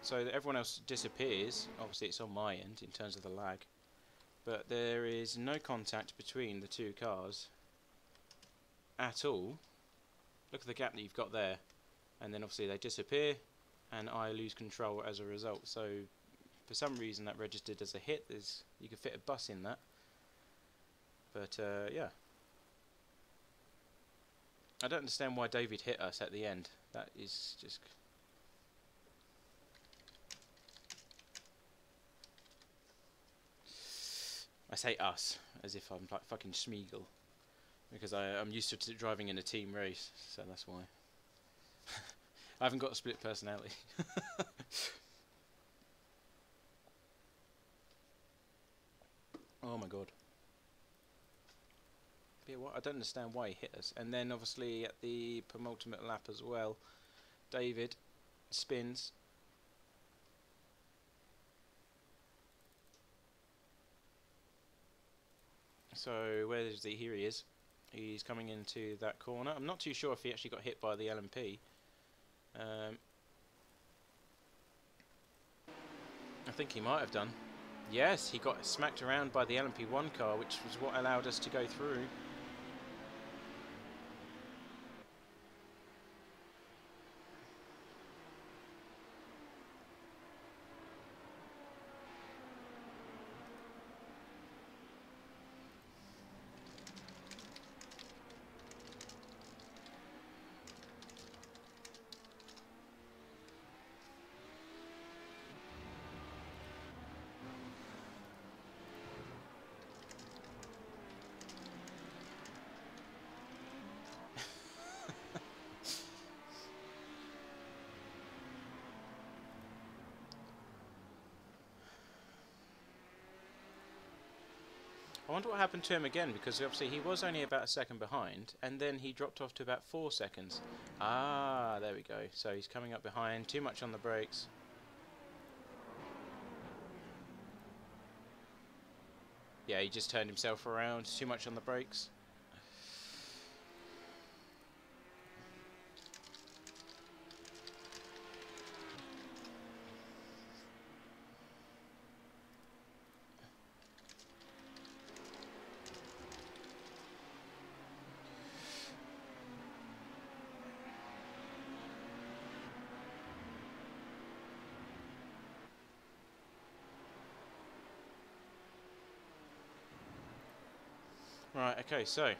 so everyone else disappears. Obviously it's on my end in terms of the lag, but there is no contact between the two cars at all. Look at the gap that you've got there, and then obviously they disappear and I lose control as a result. So for some reason that registered as a hit. You could fit a bus in that, but yeah, I don't understand why David hit us at the end. That is just... I say us as if I'm like fucking Schmeagol, because I'm used to driving in a team race, so that's why. I haven't got a split personality. Oh my god. But yeah, I don't understand why he hit us. And then obviously at the penultimate lap as well, David spins. So where is he? Here he is. He's coming into that corner. I'm not too sure if he actually got hit by the LMP. I think he might have done. Yes, he got smacked around by the LMP1 car, which was what allowed us to go through. I wonder what happened to him again, because obviously he was only about a second behind, and then he dropped off to about 4 seconds. Ah, there we go. So he's coming up behind, too much on the brakes. Yeah, he just turned himself around, too much on the brakes. Right, okay, so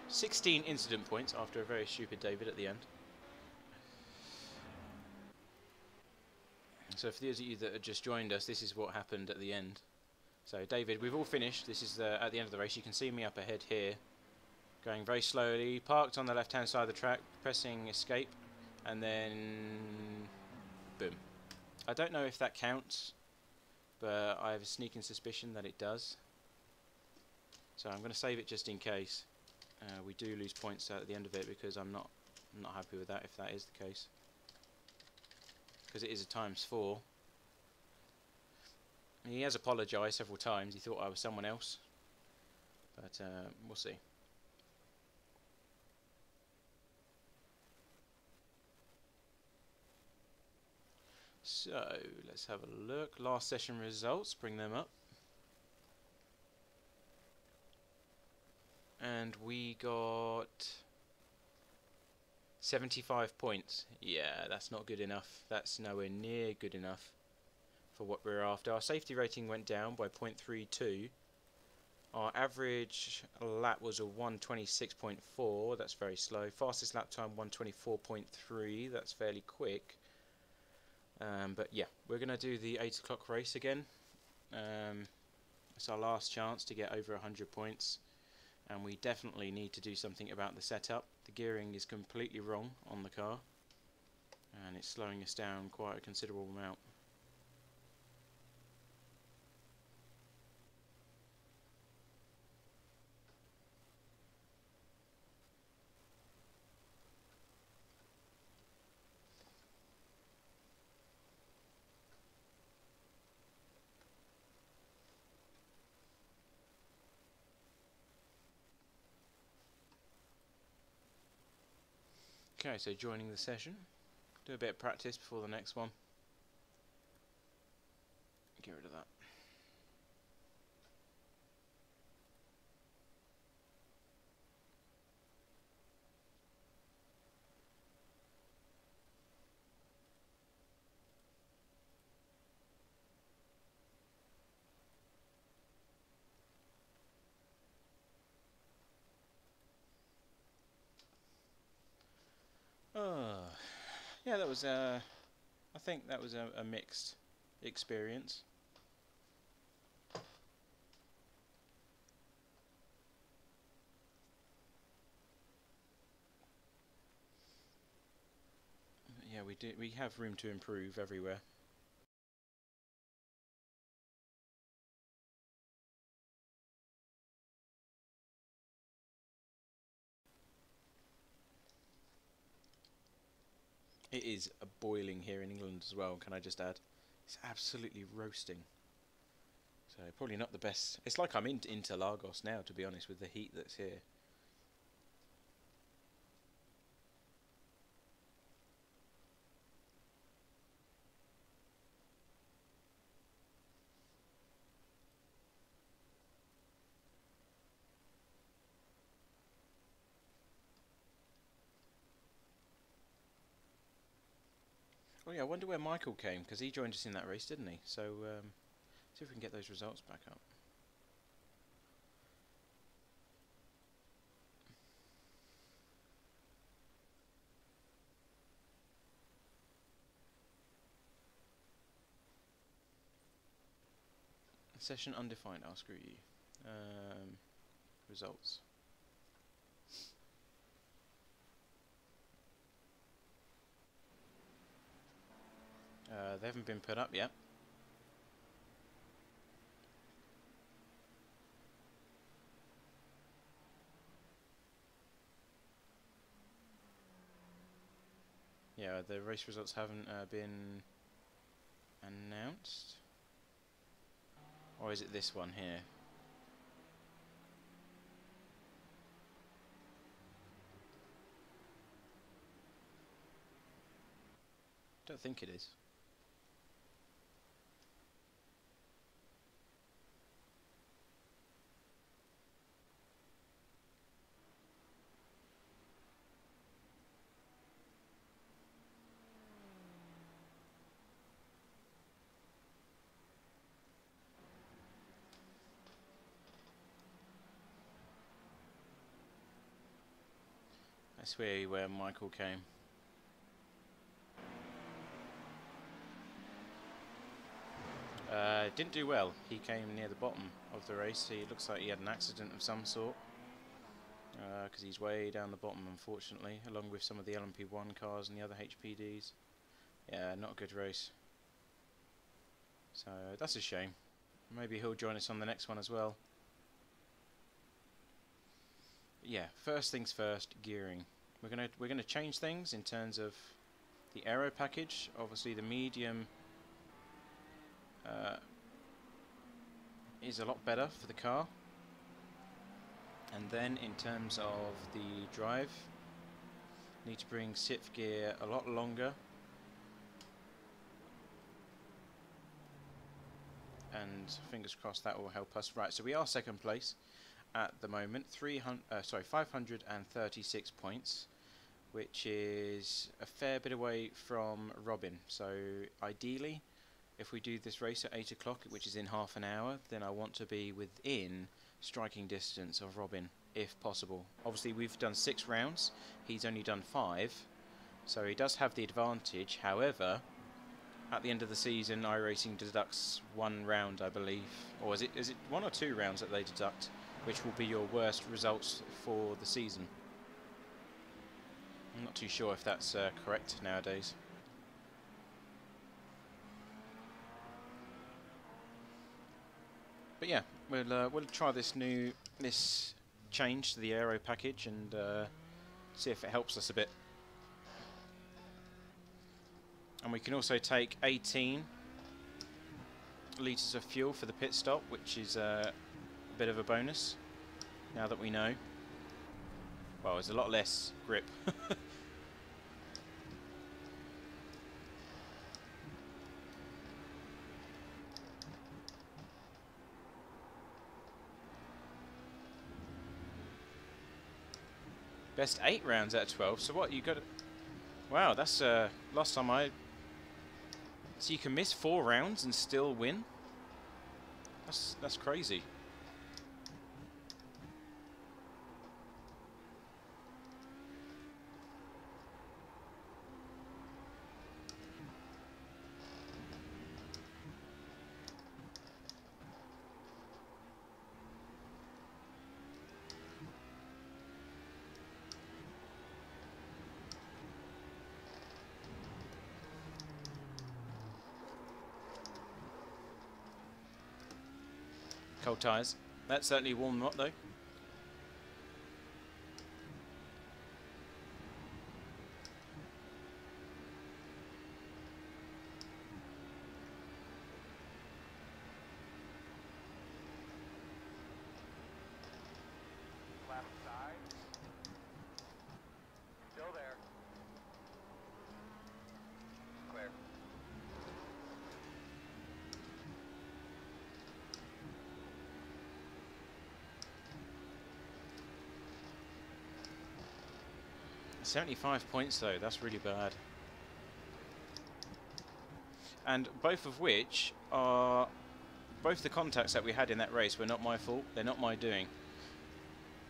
16 incident points after a very stupid David at the end. So for those of you that have just joined us, this is what happened at the end. So David, we've all finished. This is at the end of the race. You can see me up ahead here, going very slowly, parked on the left hand side of the track, pressing escape, and then boom. I don't know if that counts, but I have a sneaking suspicion that it does. So I'm going to save it just in case we do lose points at the end of it, because I'm not happy with that if that is the case, because it is a ×4. He has apologised several times. He thought I was someone else, but we'll see. So let's have a look. Last session results, bring them up. And we got 75 points. Yeah, that's not good enough. That's nowhere near good enough for what we're after. Our safety rating went down by 0.32. Our average lap was a 1:26.4. That's very slow. Fastest lap time 1:24.3. That's fairly quick. But yeah, we're going to do the 8 o'clock race again. It's our last chance to get over 100 points. And we definitely need to do something about the setup. The gearing is completely wrong on the car. And it's slowing us down quite a considerable amount. Okay, so joining the session. Do a bit of practice before the next one. Get rid of that. Oh, yeah, that was I think that was a mixed experience. Yeah, we have room to improve everywhere. It is boiling here in England as well, can I just add? It's absolutely roasting. So probably not the best. It's like I'm in Interlagos now, to be honest, with the heat that's here. Oh yeah, I wonder where Michael came, because he joined us in that race, didn't he? So see if we can get those results back up. Session undefined. I'll screw you. Results. They haven't been put up yet. Yeah, the race results haven't been announced. Or is it this one here? Don't think it is. That's where Michael came. Didn't do well. He came near the bottom of the race. He looks like he had an accident of some sort. Because he's way down the bottom, unfortunately, along with some of the LMP1 cars and the other HPDs. Yeah, not a good race. So that's a shame. Maybe he'll join us on the next one as well. Yeah, first things first, gearing. We're gonna change things in terms of the aero package. Obviously, the medium is a lot better for the car. And then in terms of the drive, need to bring SIF gear a lot longer. And fingers crossed that will help us. Right, so we are second place at the moment. 536 points, which is a fair bit away from Robin. So ideally, if we do this race at 8 o'clock, which is in half an hour, then I want to be within striking distance of Robin, if possible. Obviously, we've done 6 rounds. He's only done 5, so he does have the advantage. However, at the end of the season, iRacing deducts 1 round, I believe, or is it 1 or 2 rounds that they deduct, which will be your worst results for the season. I'm not too sure if that's correct nowadays. But yeah, we'll try this change to the aero package and see if it helps us a bit. And we can also take 18 litres of fuel for the pit stop, which is a bit of a bonus now that we know. Well, there's a lot less grip. Best 8 rounds out of 12. So what you got? Wow, that's last time I. So you can miss 4 rounds and still win. That's crazy. Cold tyres. That certainly warmed them up though. Left side. Still there. Clear. $75 points though, that's really bad. And both of which are, both the contacts that we had in that race were not my fault, they're not my doing.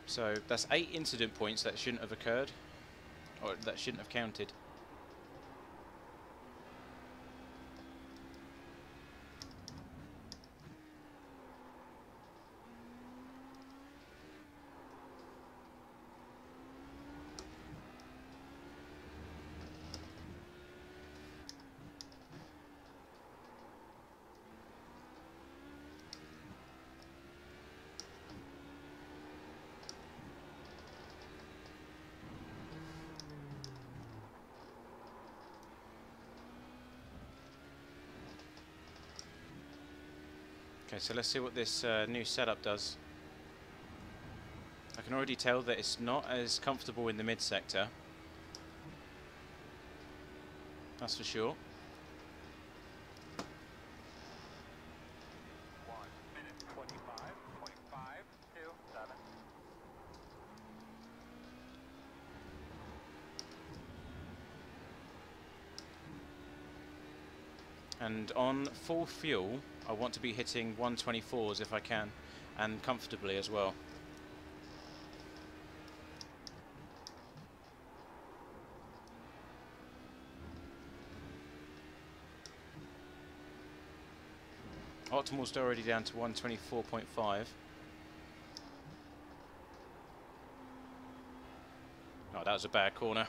So that's 8 incident points that shouldn't have occurred, or that shouldn't have counted. Okay, so let's see what this new setup does. I can already tell that it's not as comfortable in the mid-sector. That's for sure. 1:25.527. And on full fuel, I want to be hitting 124s if I can, and comfortably as well. Optimal's already down to 124.5. Oh, that was a bad corner.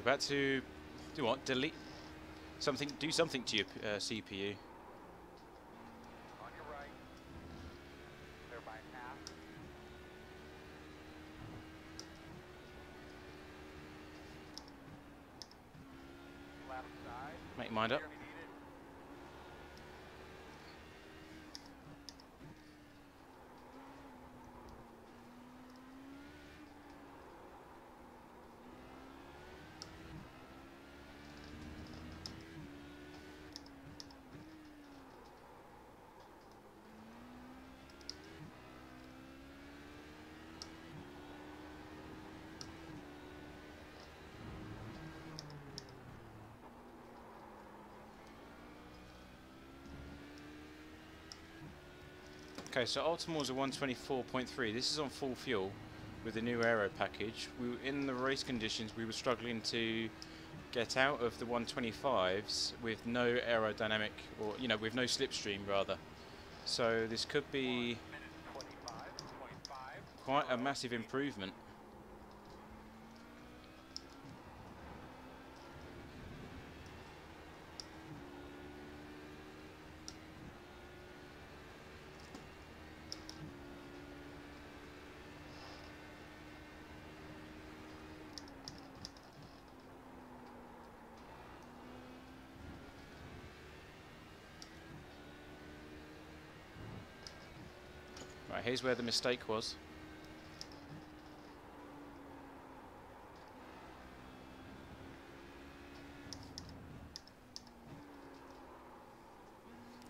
about to do what? Delete something? Do something to your CPU. On your right. Clear by half. Left side. Make your mind up. Clear if you need it. Okay, so Ultima's a 124.3. This is on full fuel with the new aero package. In the race conditions, we were struggling to get out of the 125s with no aerodynamic, or with no slipstream rather. So this could be 1 minute 25.5. quite a massive improvement. Right, here's where the mistake was.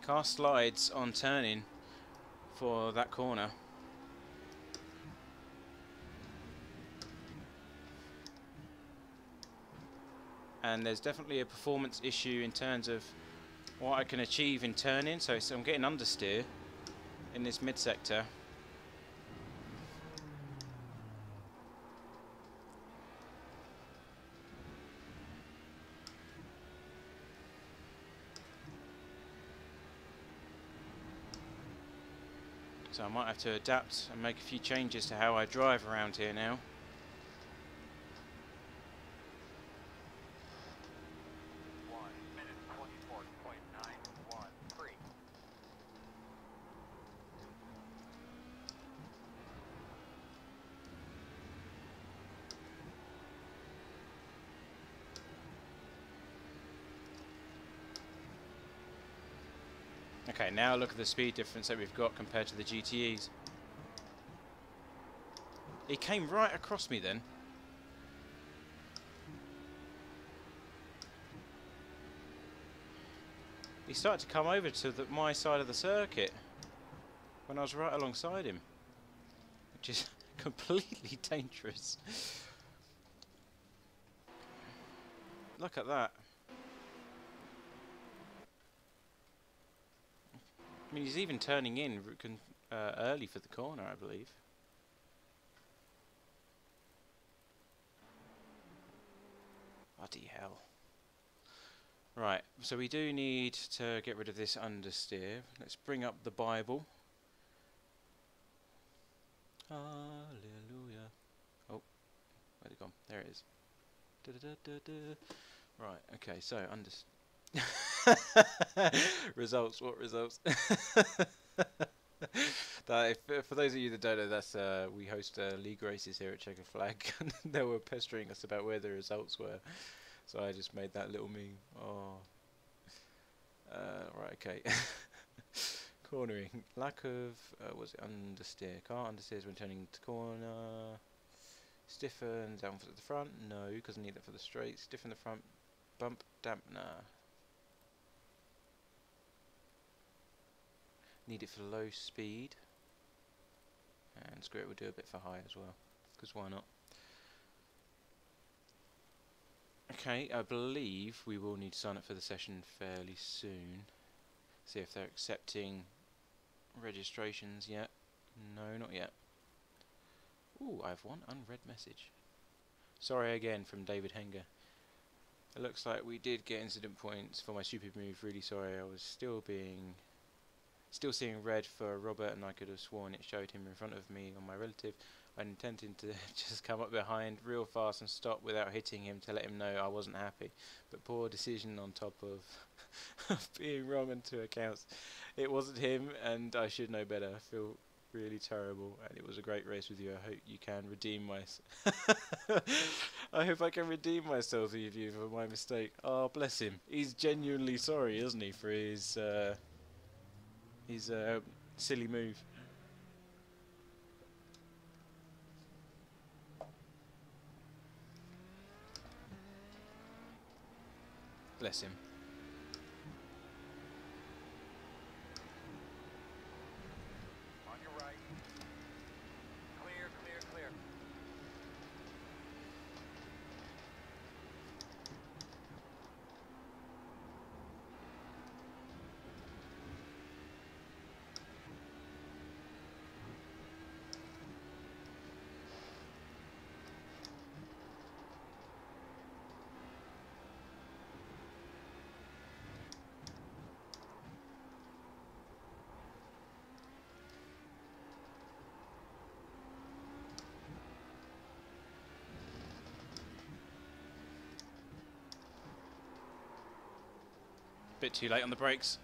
Car slides on turning for that corner. And there's definitely a performance issue in terms of what I can achieve in turning. So I'm getting understeer in this mid sector. So I might have to adapt and make a few changes to how I drive around here now. 1 minute 24.913. Okay, now look at the speed difference that we've got compared to the GTEs. He came right across me then. He started to come over to my side of the circuit when I was right alongside him, which is completely dangerous. Look at that. I mean, he's even turning in early for the corner, I believe. Bloody hell. Right, so we do need to get rid of this understeer. Let's bring up the Bible. Hallelujah. Oh, where'd it gone? There it is. Da -da -da -da -da. Right, okay, so results, what results? For those of you that don't know, that's we host league races here at Checker Flag, and they were pestering us about where the results were, so I just made that little meme. Oh, right, okay. Cornering, lack of was it understeer? Car understeers when turning to corner. Stiffen down at the front. No, because I need that for the straight. Stiffen the front. Bump dampener. Need it for low speed. And screw it, we'll do a bit for high as well, because why not? Okay, I believe we will need to sign up for the session fairly soon. See if they're accepting registrations yet. No, not yet. Ooh, I have one unread message. Sorry again from David Henger. It looks like we did get incident points for my stupid move. Really sorry, I was still seeing red for Robert, and I could have sworn it showed him in front of me on my relative. I'm intending to just come up behind real fast and stop without hitting him to let him know I wasn't happy. But poor decision on top of, of being wrong on 2 accounts. It wasn't him, and I should know better. I feel really terrible, and it was a great race with you. I hope you can redeem I hope I can redeem myself with you for my mistake. Oh, bless him. He's genuinely sorry, isn't he, for his silly move. Bless him. On your right. Clear, clear, clear. Bit too late on the brakes.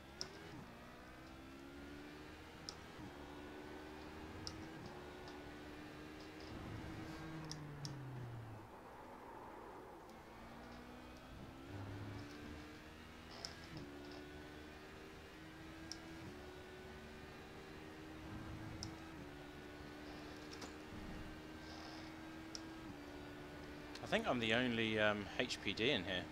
I think I'm the only HPD in here.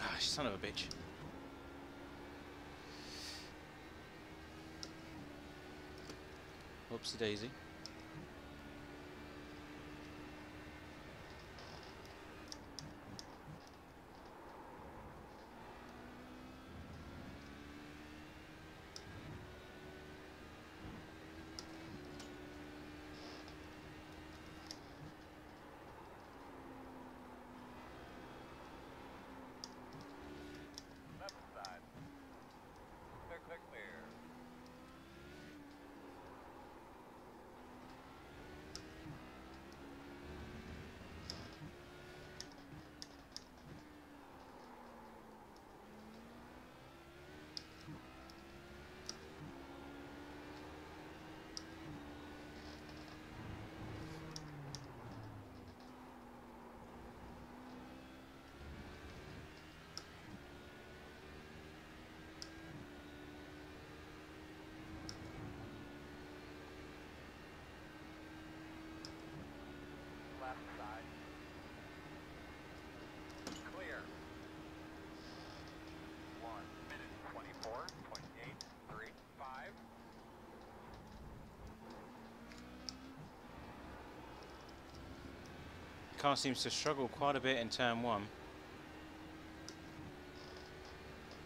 Ah, son of a bitch. Whoopsie daisy. Left side. Clear, clear, clear. Left side. Clear. 1:24.835. Car seems to struggle quite a bit in turn 1.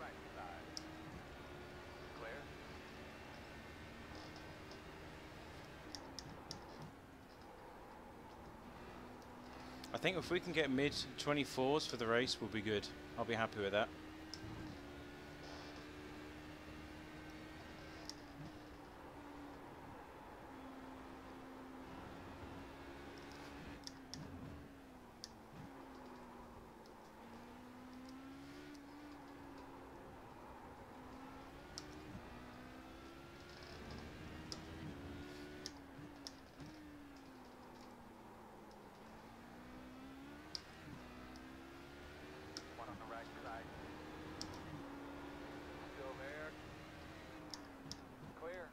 Right side. Clear. I think if we can get mid 24s for the race, we'll be good. I'll be happy with that. One on the right side. Still there. Clear.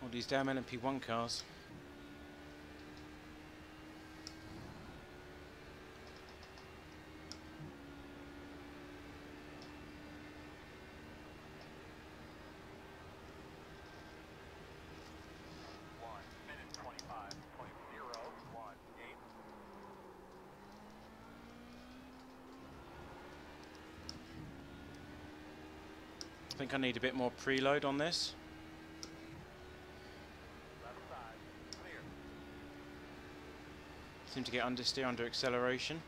All these damn LMP1 cars. One minute 25.018. I think I need a bit more preload on this. Left side. Clear. Seem to get understeer under acceleration.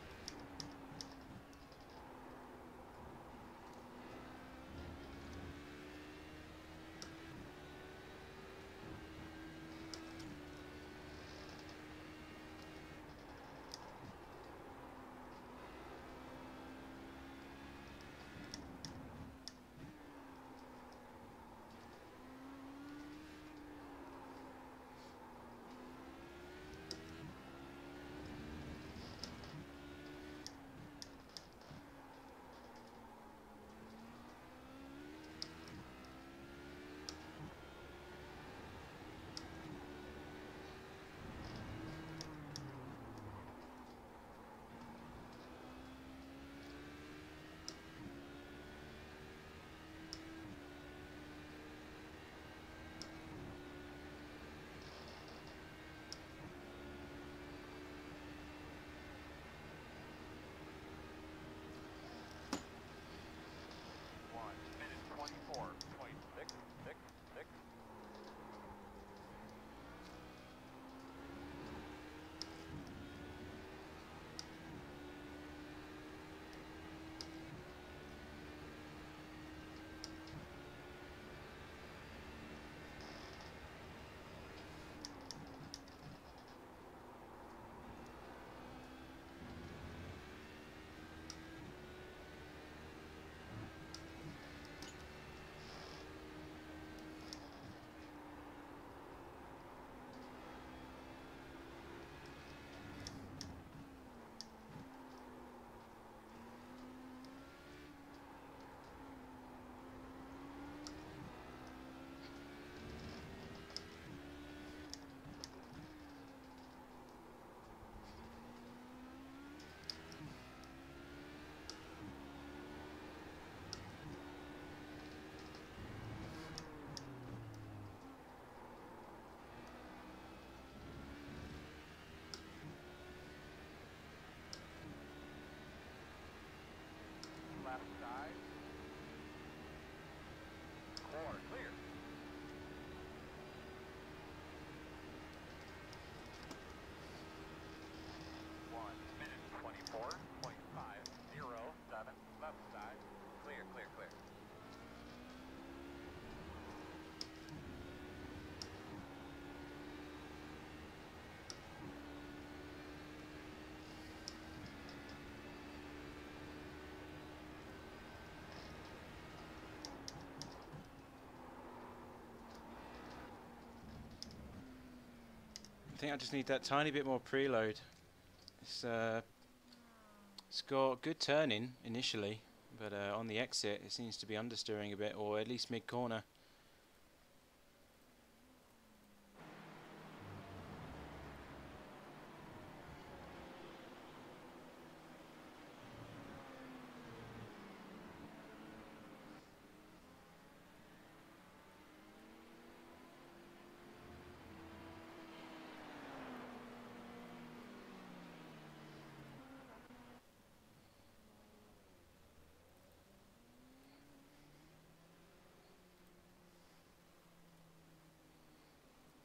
Left side. Four, clear. 1:24.507. Left side. Clear, clear, clear. I think I just need that tiny bit more preload. It's got good turning initially, but on the exit it seems to be understeering a bit, or at least mid-corner.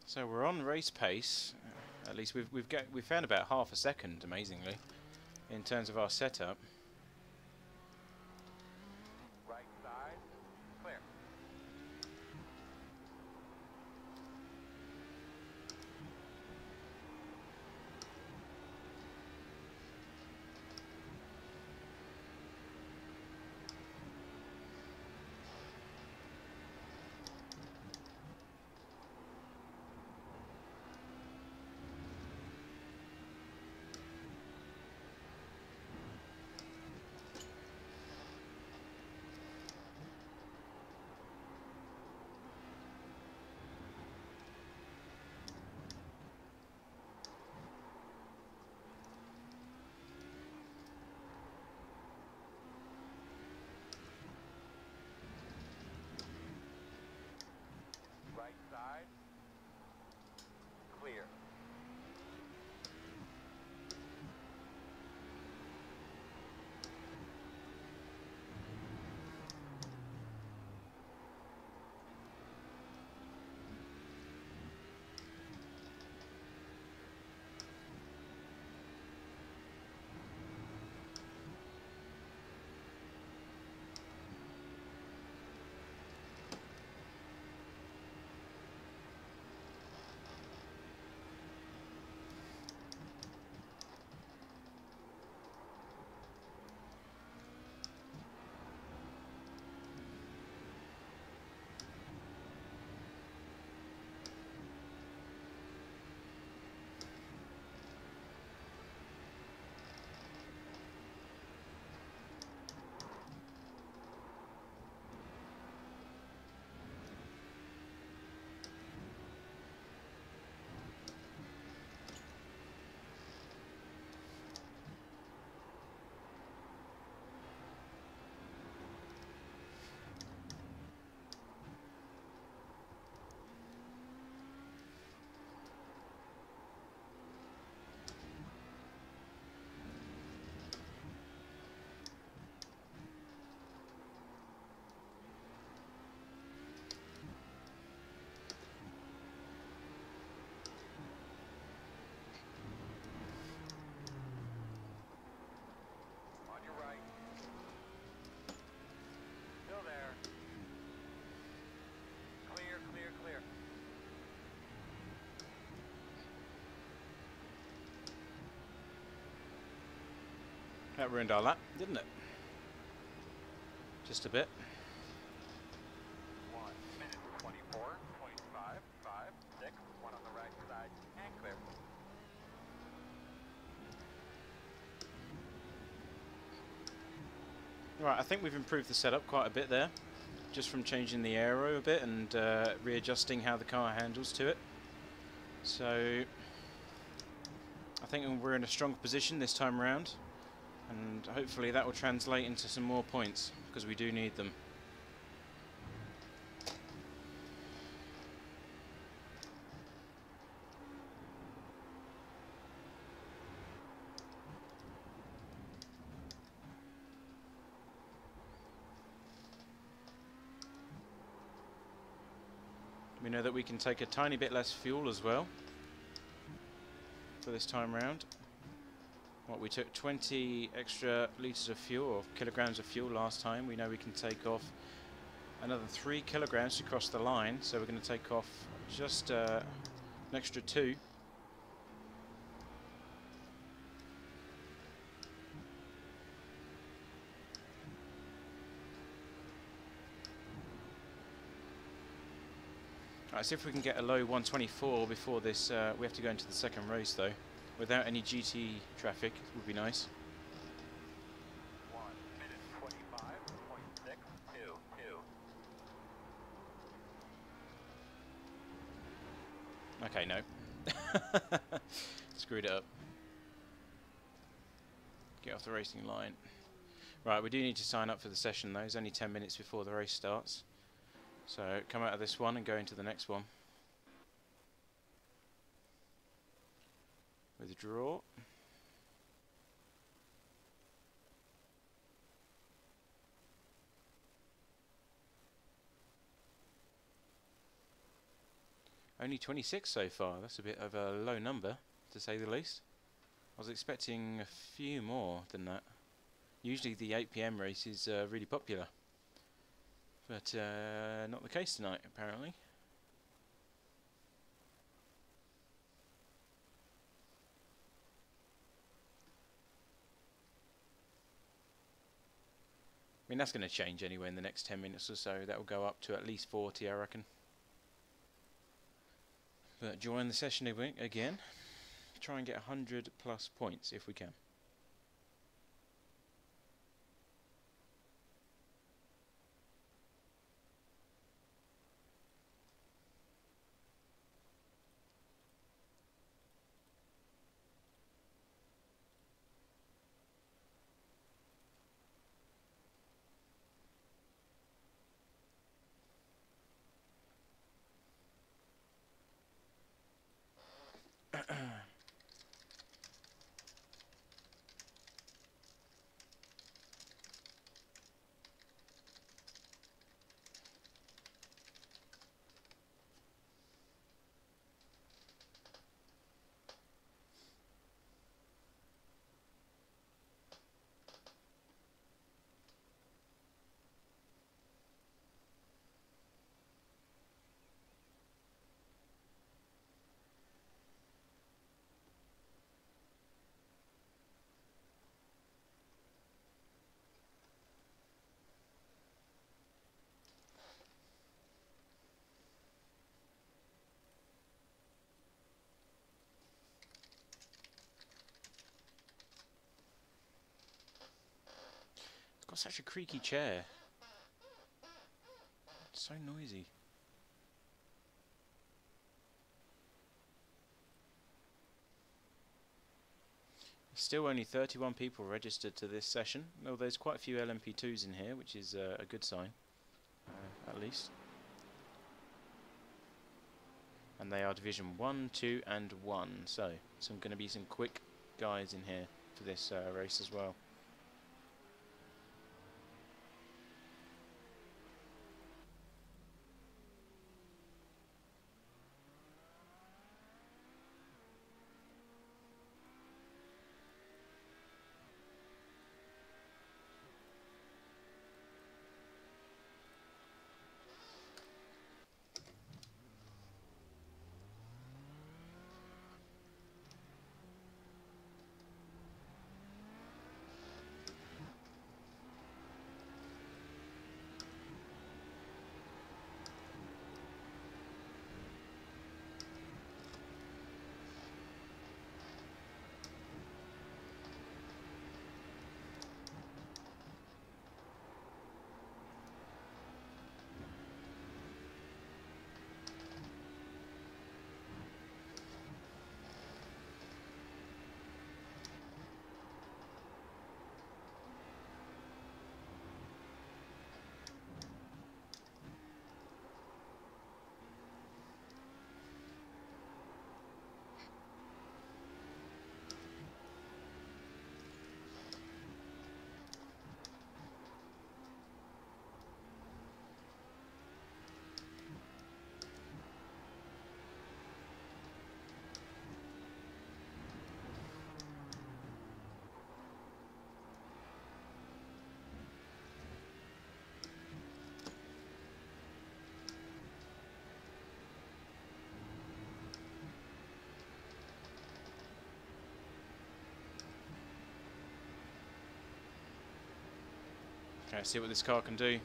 So we're on race pace. At least we've found about half a second, amazingly, in terms of our setup. Right side. Clear. That ruined our lap, didn't it? Just a bit. 1 minute 24.556. One on the right side and clear. Right, I think we've improved the setup quite a bit there, just from changing the aero a bit and readjusting how the car handles to it. So I think we're in a stronger position this time around, and hopefully that will translate into some more points, because we do need them. We know that we can take a tiny bit less fuel as well for this time round. What, we took 20 extra litres of fuel, or kilograms of fuel last time. We know we can take off another 3 kilograms to cross the line, so we're going to take off just an extra 2. Alright, see if we can get a low 124 before this. We have to go into the second race though, without any GT traffic. Would be nice. 1 minute 25.622. Okay, no. Screwed it up. Get off the racing line. Right, we do need to sign up for the session though. It's only 10 minutes before the race starts. So come out of this one and go into the next one. Withdraw. Only 26 so far. That's a bit of a low number, to say the least. I was expecting a few more than that. Usually the 8 PM race is really popular. But not the case tonight, apparently. I mean, that's going to change anyway in the next 10 minutes or so. That will go up to at least 40, I reckon. But join the session again. Try and get 100 plus points if we can. It's got such a creaky chair. It's so noisy. Still only 31 people registered to this session. Well, there's quite a few LMP2s in here, which is a good sign, at least. And they are Division 1, 2 and 1, so some going to be some quick guys in here for this race as well. Okay, see what this car can do.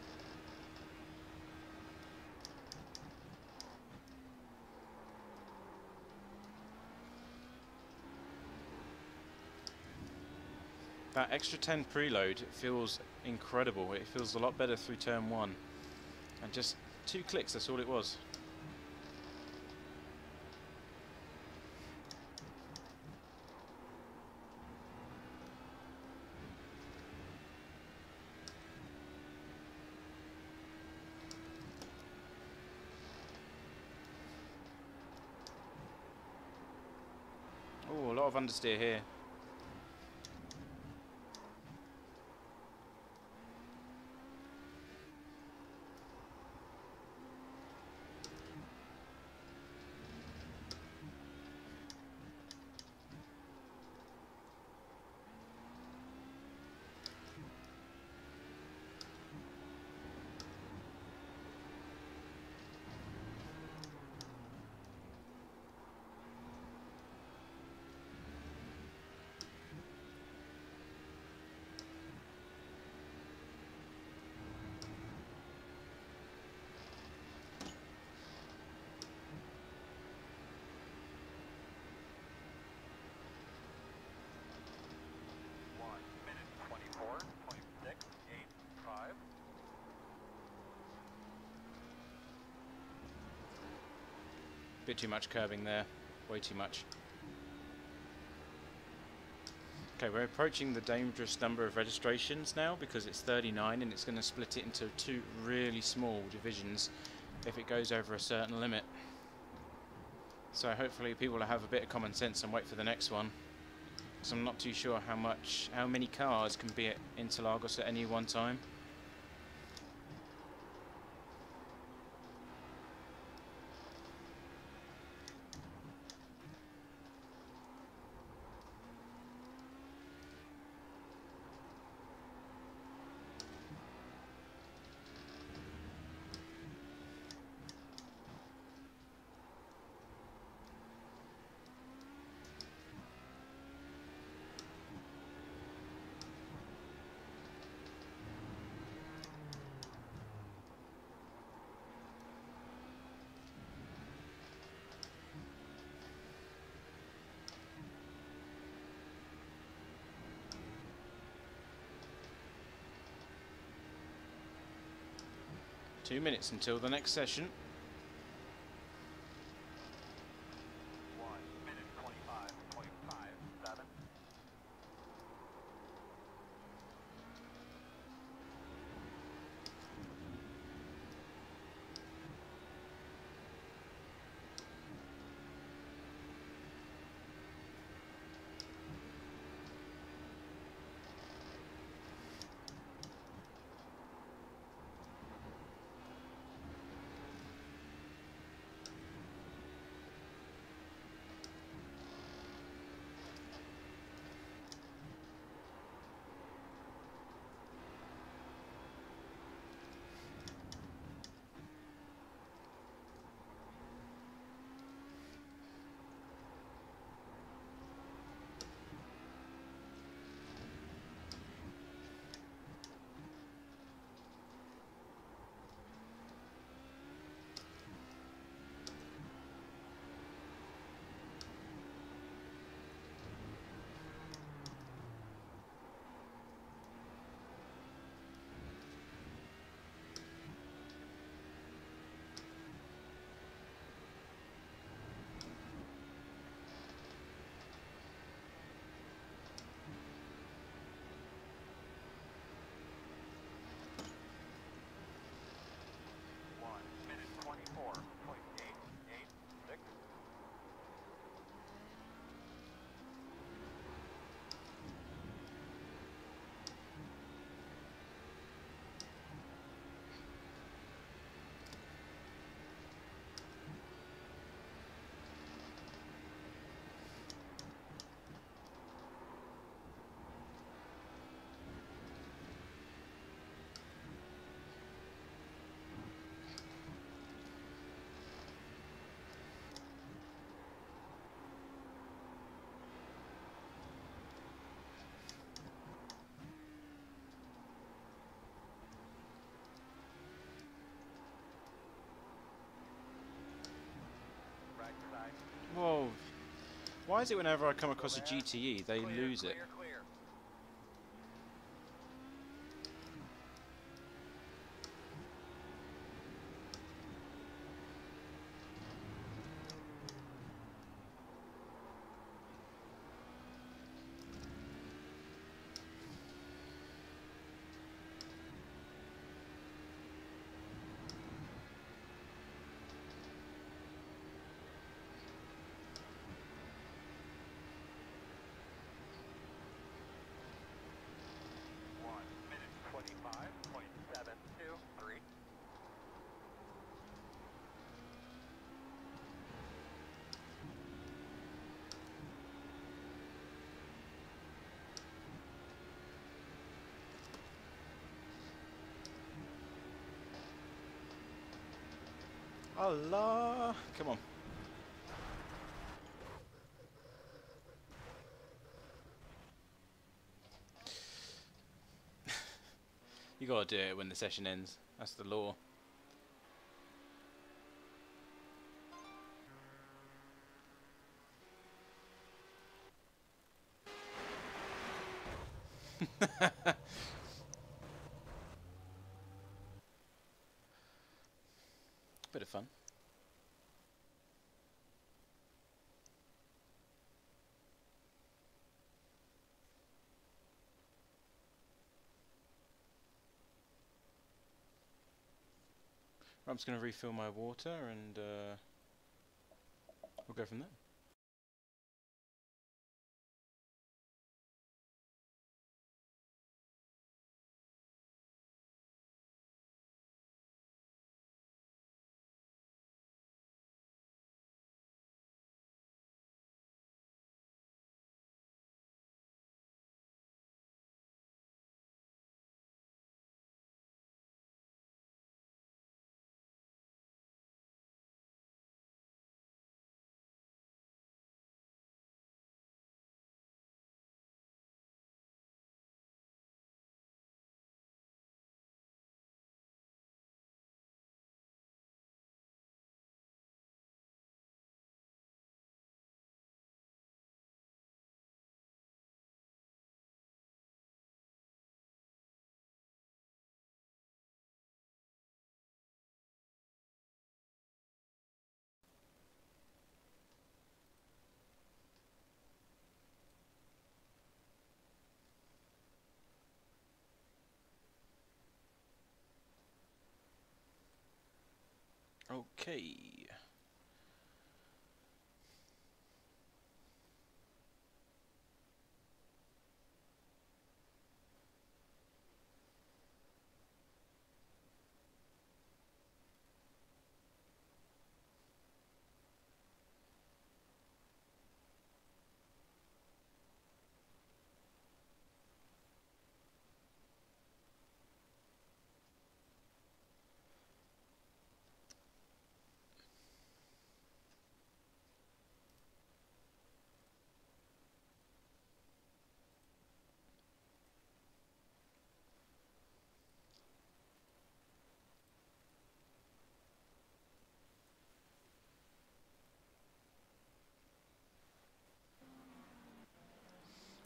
That extra 10 preload feels incredible. It feels a lot better through turn 1. And just 2 clicks, that's all it was. Oh, a lot of understeer here. Bit too much curbing there, way too much. Okay, we're approaching the dangerous number of registrations now because it's 39 and it's going to split it into 2 really small divisions if it goes over a certain limit. So hopefully people will have a bit of common sense and wait for the next one. Because I'm not too sure how many cars can be at Interlagos at any one time. Two minutes until the next session. 1:25.57. Why is it whenever I come across a GTE, they lose it? Clear, clear. Allah! Come on. You gotta do it when the session ends. That's the law. Bit of fun. I'm just going to refill my water and we'll go from there. Okay.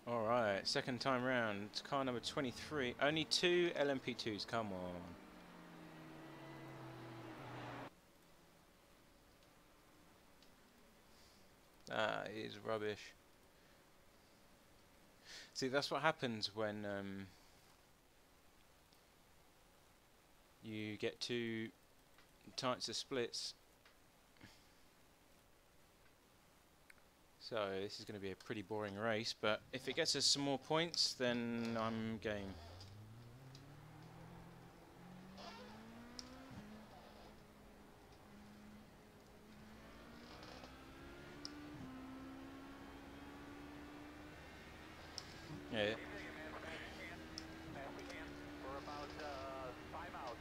Alright, second time round. Car number 23. Only 2 LMP2s, come on. Ah, it is rubbish. See, that's what happens when you get too tight of splits. So this is going to be a pretty boring race, but if it gets us some more points, then I'm game. Yeah. We're about 5 out.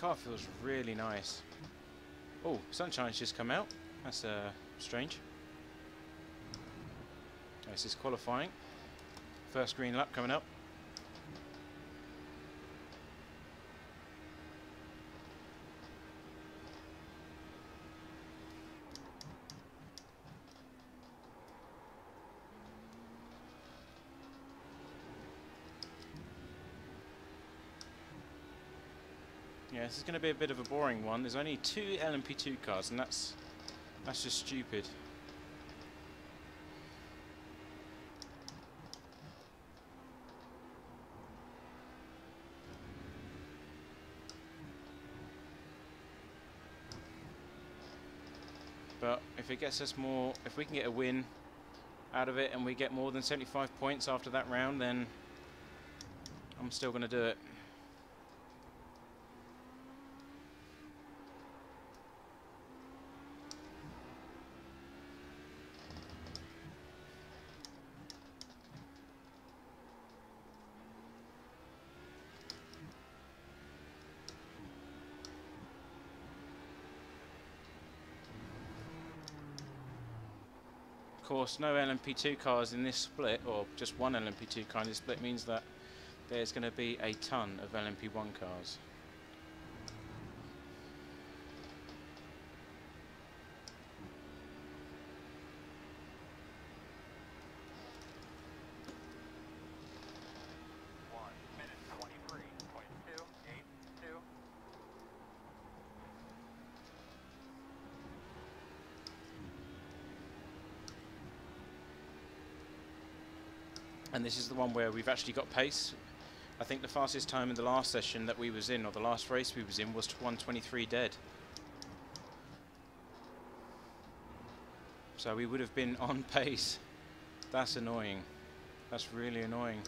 car feels really nice. Oh, sunshine's just come out. That's strange. This is qualifying. First green lap coming up. Yeah, this is going to be a bit of a boring one. There's only 2 LMP2 cars, and that's just stupid. But if it gets us more, if we can get a win out of it and we get more than 75 points after that round, then I'm still going to do it. Of course, no LMP2 cars in this split, or just one LMP2 car in this split, means that there's going to be a ton of LMP1 cars. And this is the one where we've actually got pace. I think the fastest time in the last session that we was in, or the last race we was in, was 1:23 dead. So we would have been on pace. That's annoying. That's really annoying.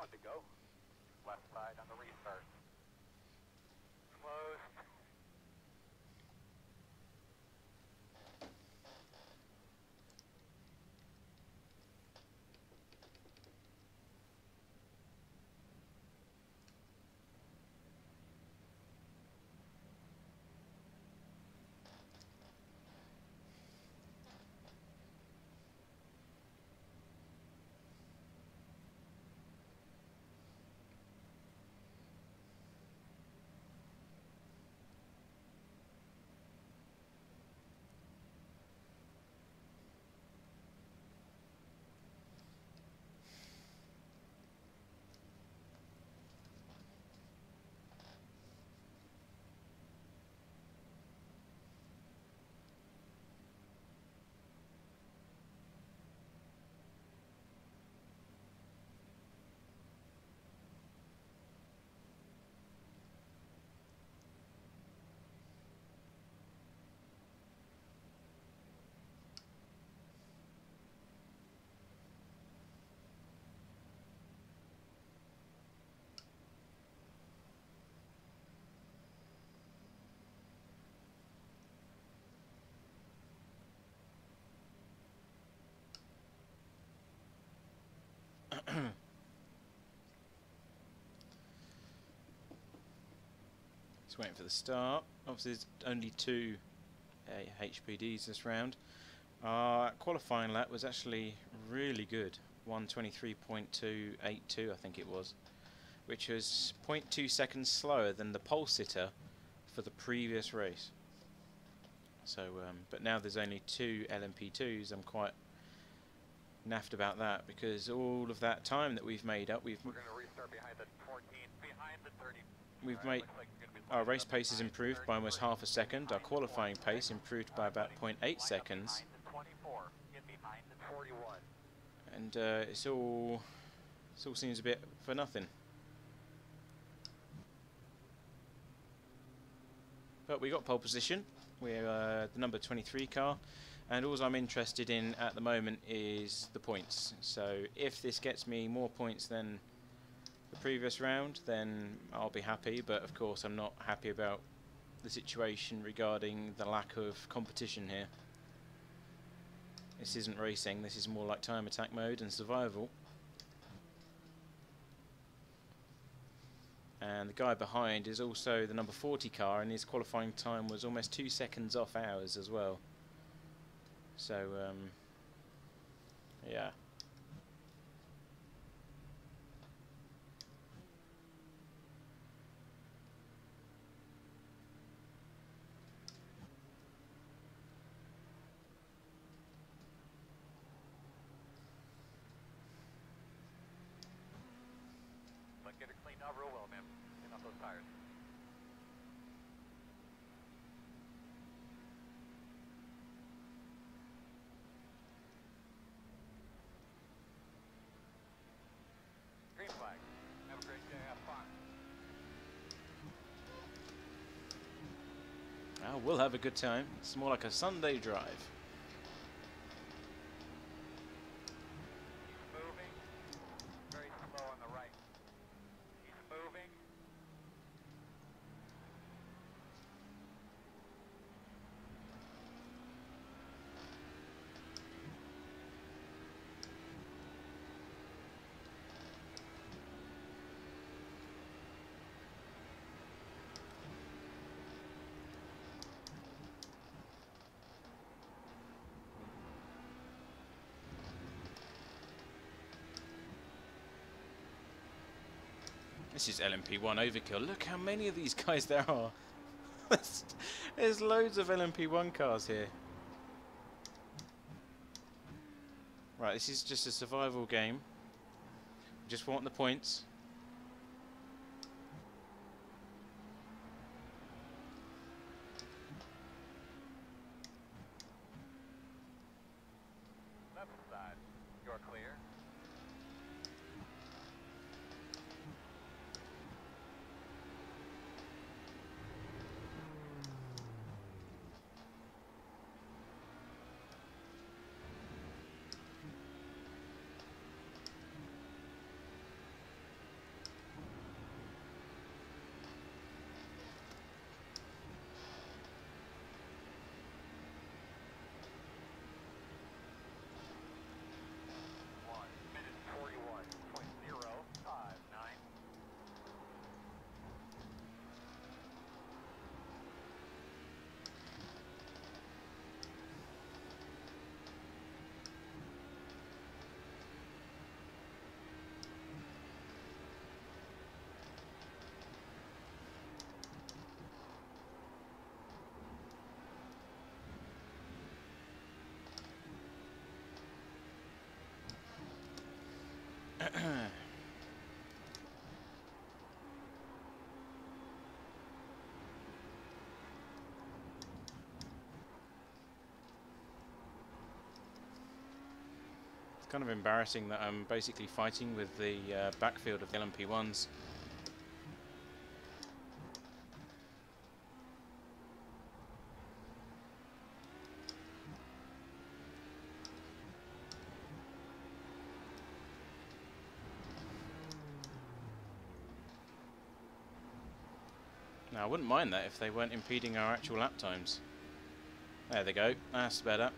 want to go? Left side on the restart. Closed. Just waiting for the start. Obviously, there's only 2 HPDs this round. Our qualifying lap was actually really good, 1:23.282, I think it was, which was 0.2 seconds slower than the pole sitter for the previous race. So, but now there's only 2 LMP2s. I'm quite naffed about that, because all of that time that we've made up, We're going to restart behind the 14, behind the 30. we've Right, made looks like you're gonna be our lined race up pace has behind improved 30, by almost half a second. Our behind qualifying 20. pace improved by about Buddy, 0.8 line up seconds, behind the 24, get behind the 41. and it all seems a bit for nothing. But we got pole position. We're the number 23 car, and all I'm interested in at the moment is the points. So if this gets me more points than the previous round, then I'll be happy. But of course, I'm not happy about the situation regarding the lack of competition here. This isn't racing. This is more like time attack mode and survival. And the guy behind is also the number 40 car, and his qualifying time was almost 2 seconds off ours as well. So, yeah. But get it cleaned out real well, man. Clean out those tires. Green flag. Have a great day. Have fun. Well, we'll have a good time. It's more like a Sunday drive. He's moving. Very slow on the right. He's moving. This is LMP1 overkill. Look how many of these guys there are. There's loads of LMP1 cars here. Right, this is just a survival game. We just want the points. Left side. You're clear. It's kind of embarrassing that I'm basically fighting with the backfield of the LMP1s. Now, I wouldn't mind that if they weren't impeding our actual lap times. There they go, that's better.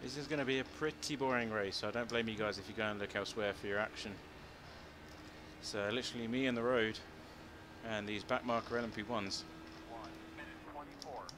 This is going to be a pretty boring race, so I don't blame you guys if you go and look elsewhere for your action. So literally me in the road and these backmarker LMP1s. 1 minute 24.111.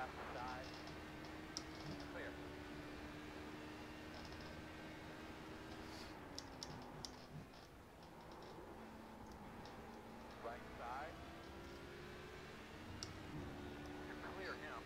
left side. Clear. Right side. You clear him.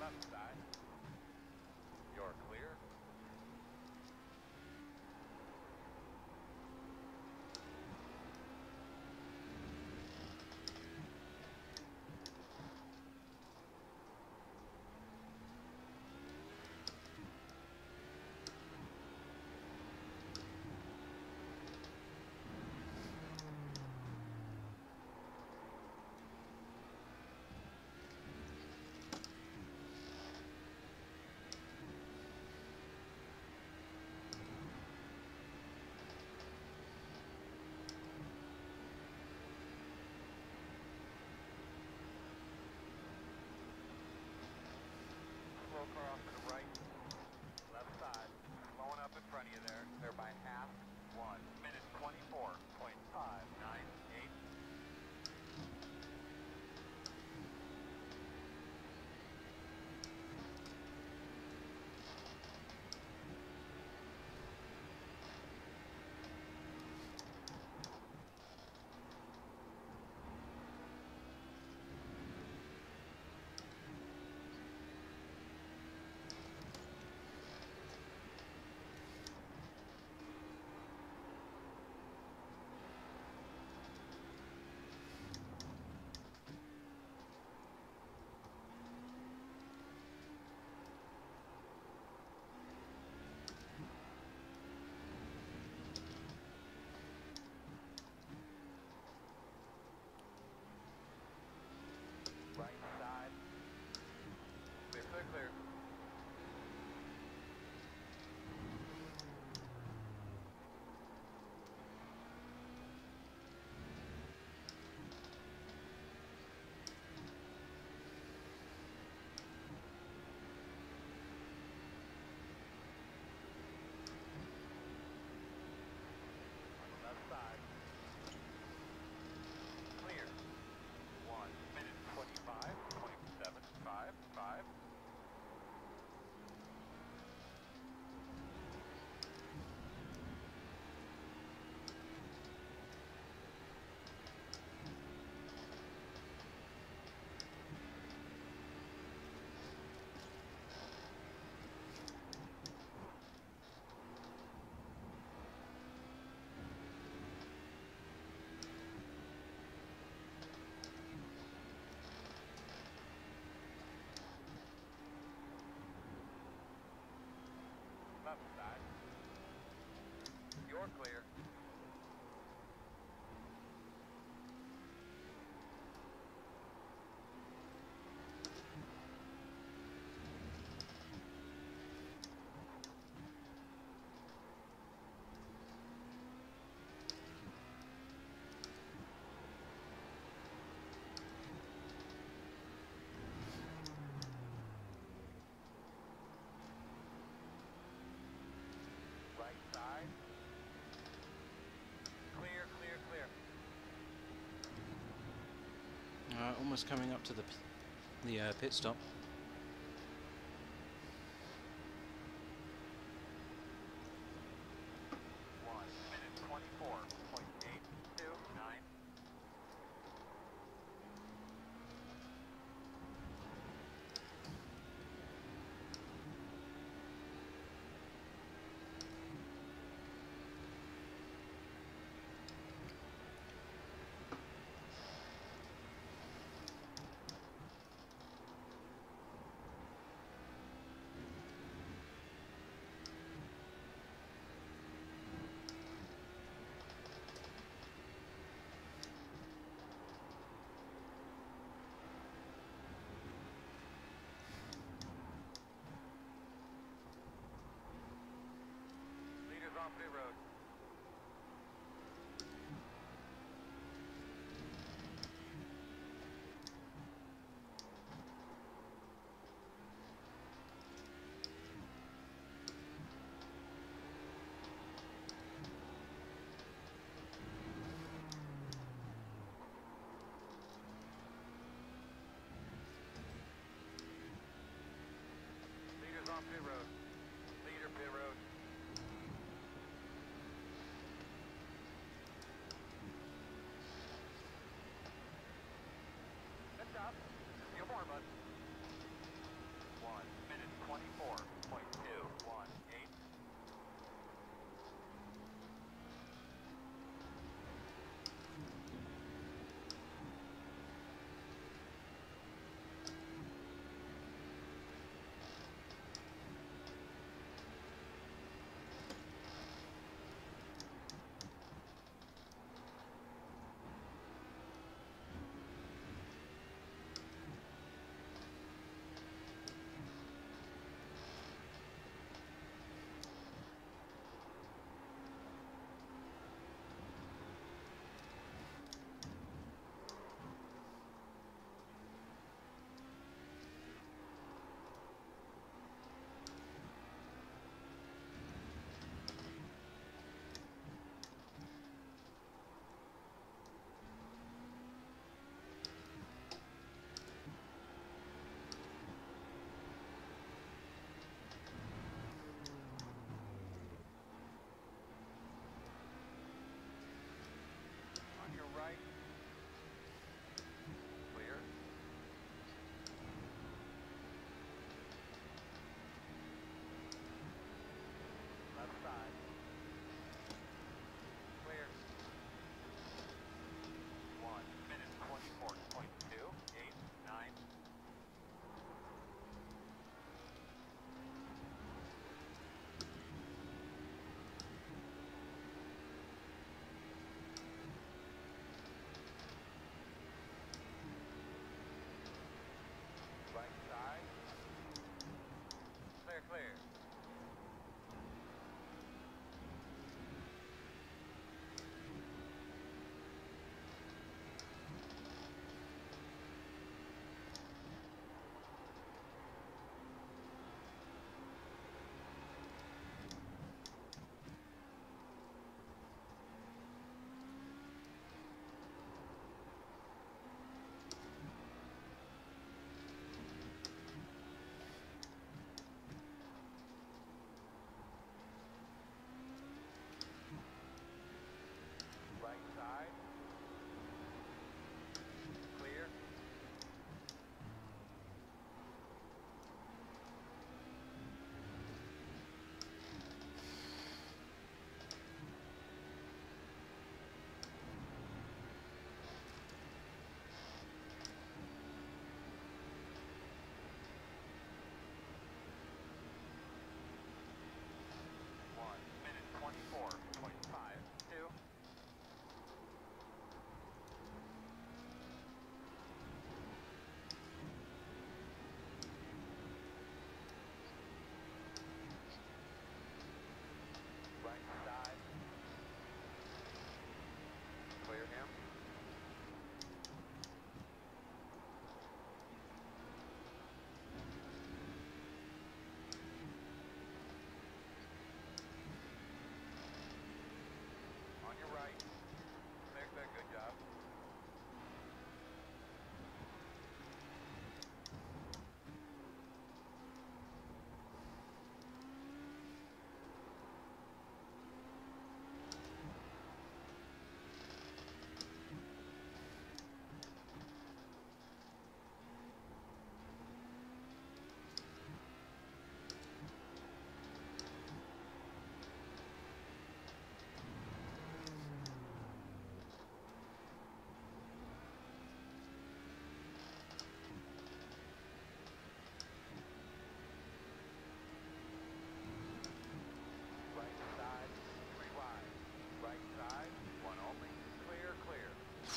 Left side. You're clear. Slow car off to the right. Left side. Slowing up in front of you there. They're by half. 1 minute 24.598. Right side. Clear, clear, clear. On the left side. Clear. 1 minute 25.755. Left side. You're clear. Right side. Clear, clear, clear. Almost coming up to the pit stop. 1 minute 24.829. Leaders off pit road. Leaders on pit road. Leader pit road. Good job. Just a few more, bud.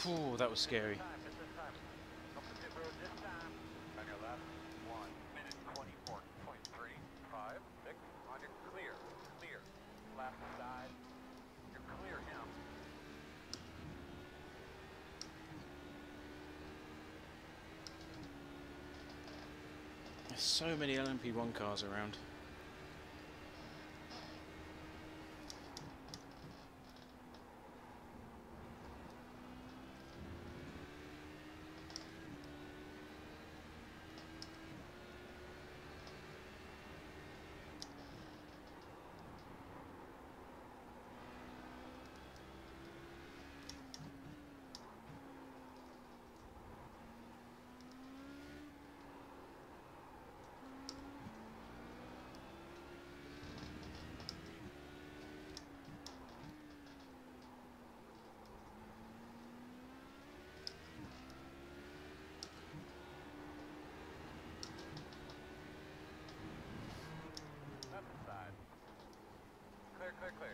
Phew, that was scary. Hit this time. Up the pit road this time. On your left. 1 minute 24.35. 6. On your clear. Clear. Left side. You're clear him. There's so many LMP1 cars around. Left side. Clear, clear, clear.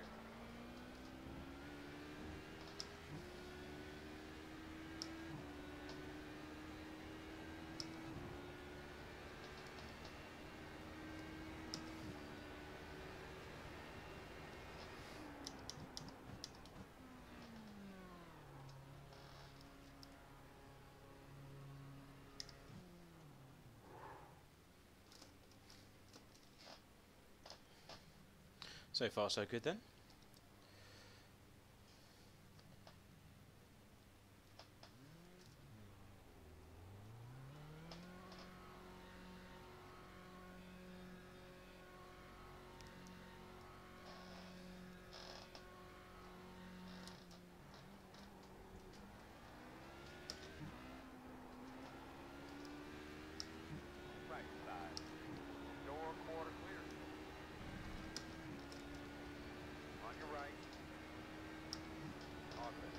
So far so good then. Right side. Door quarter clear. On your right. On this.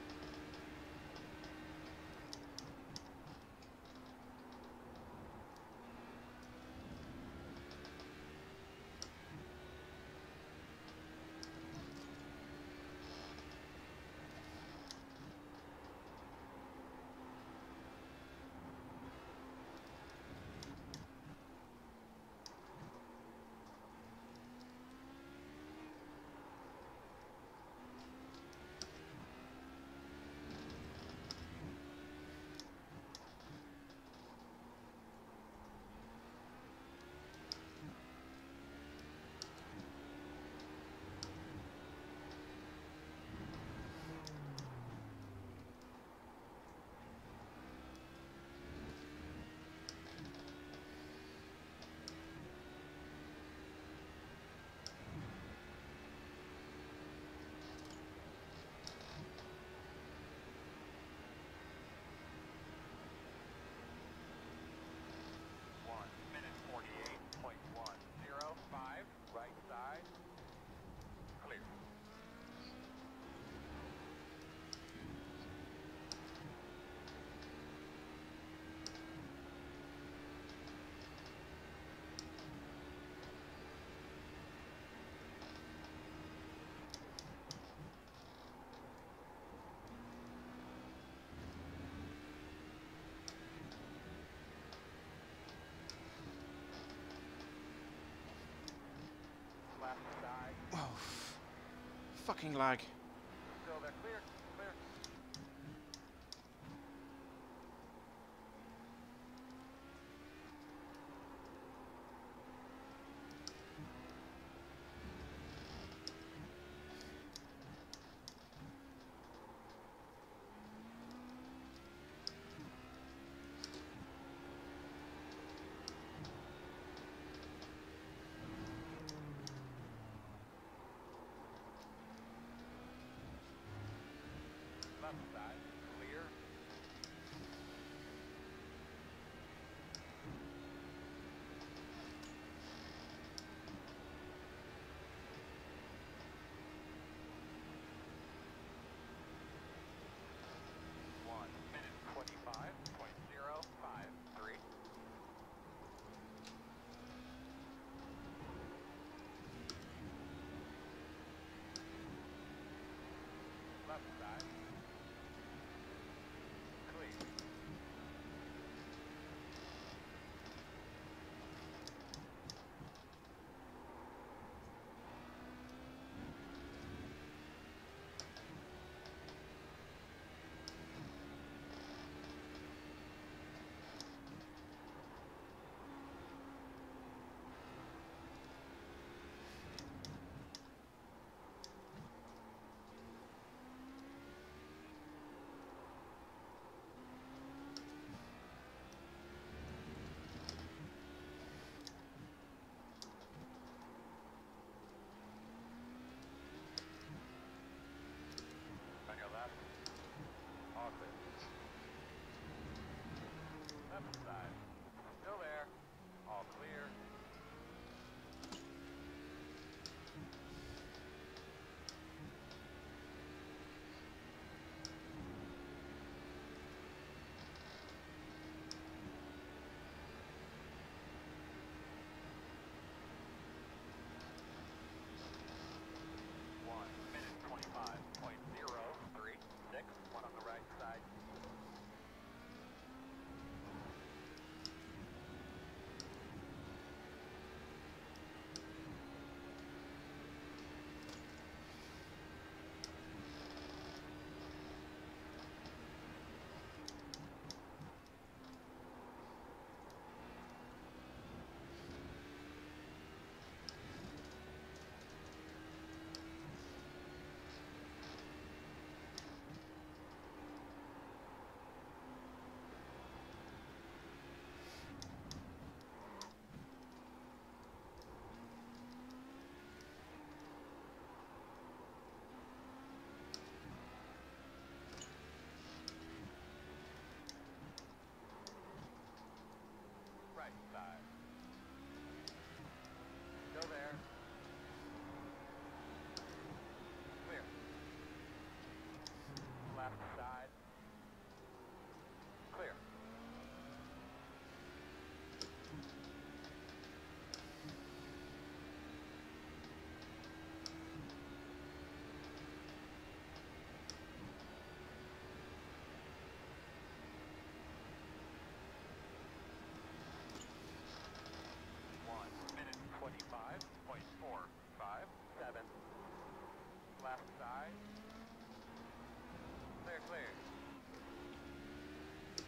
Right side. Clear. Left side. Oh, fucking lag. Still there. Clear. Clear.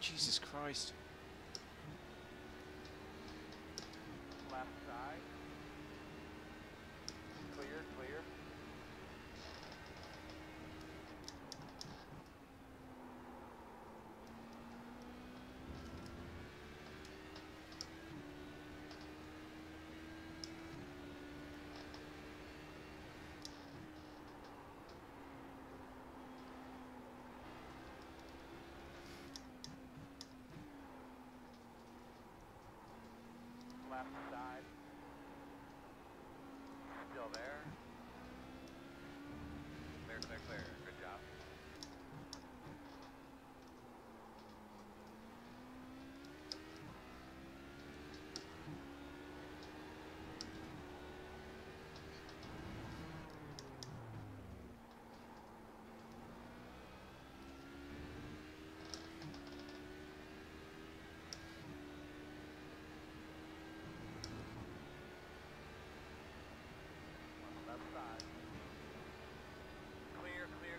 Jesus Christ. Left side. Clear, clear. Left side. Still there. Clear, clear, clear. Good job. On the left side. Clear, clear,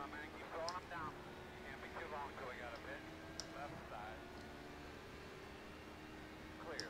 my man. Keep slowing them down. Can't be too long till we got a pit. Left side. Clear.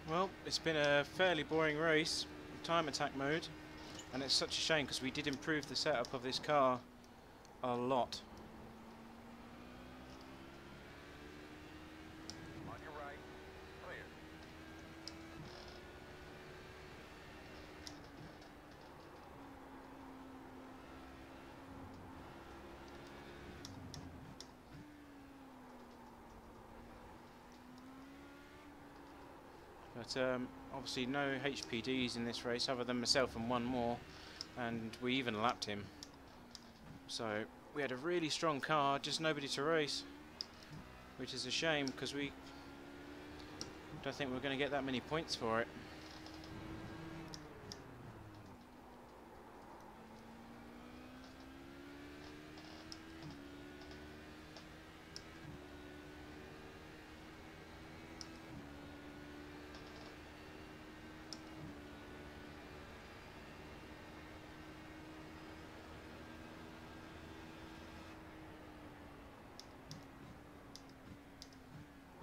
Well, it's been a fairly boring race, time attack mode, and it's such a shame because we did improve the setup of this car a lot. On your right. Clear. But obviously no HPDs in this race other than myself and one more, and we even lapped him. So we had a really strong car, just nobody to race, which is a shame because we don't think we're going to get that many points for it.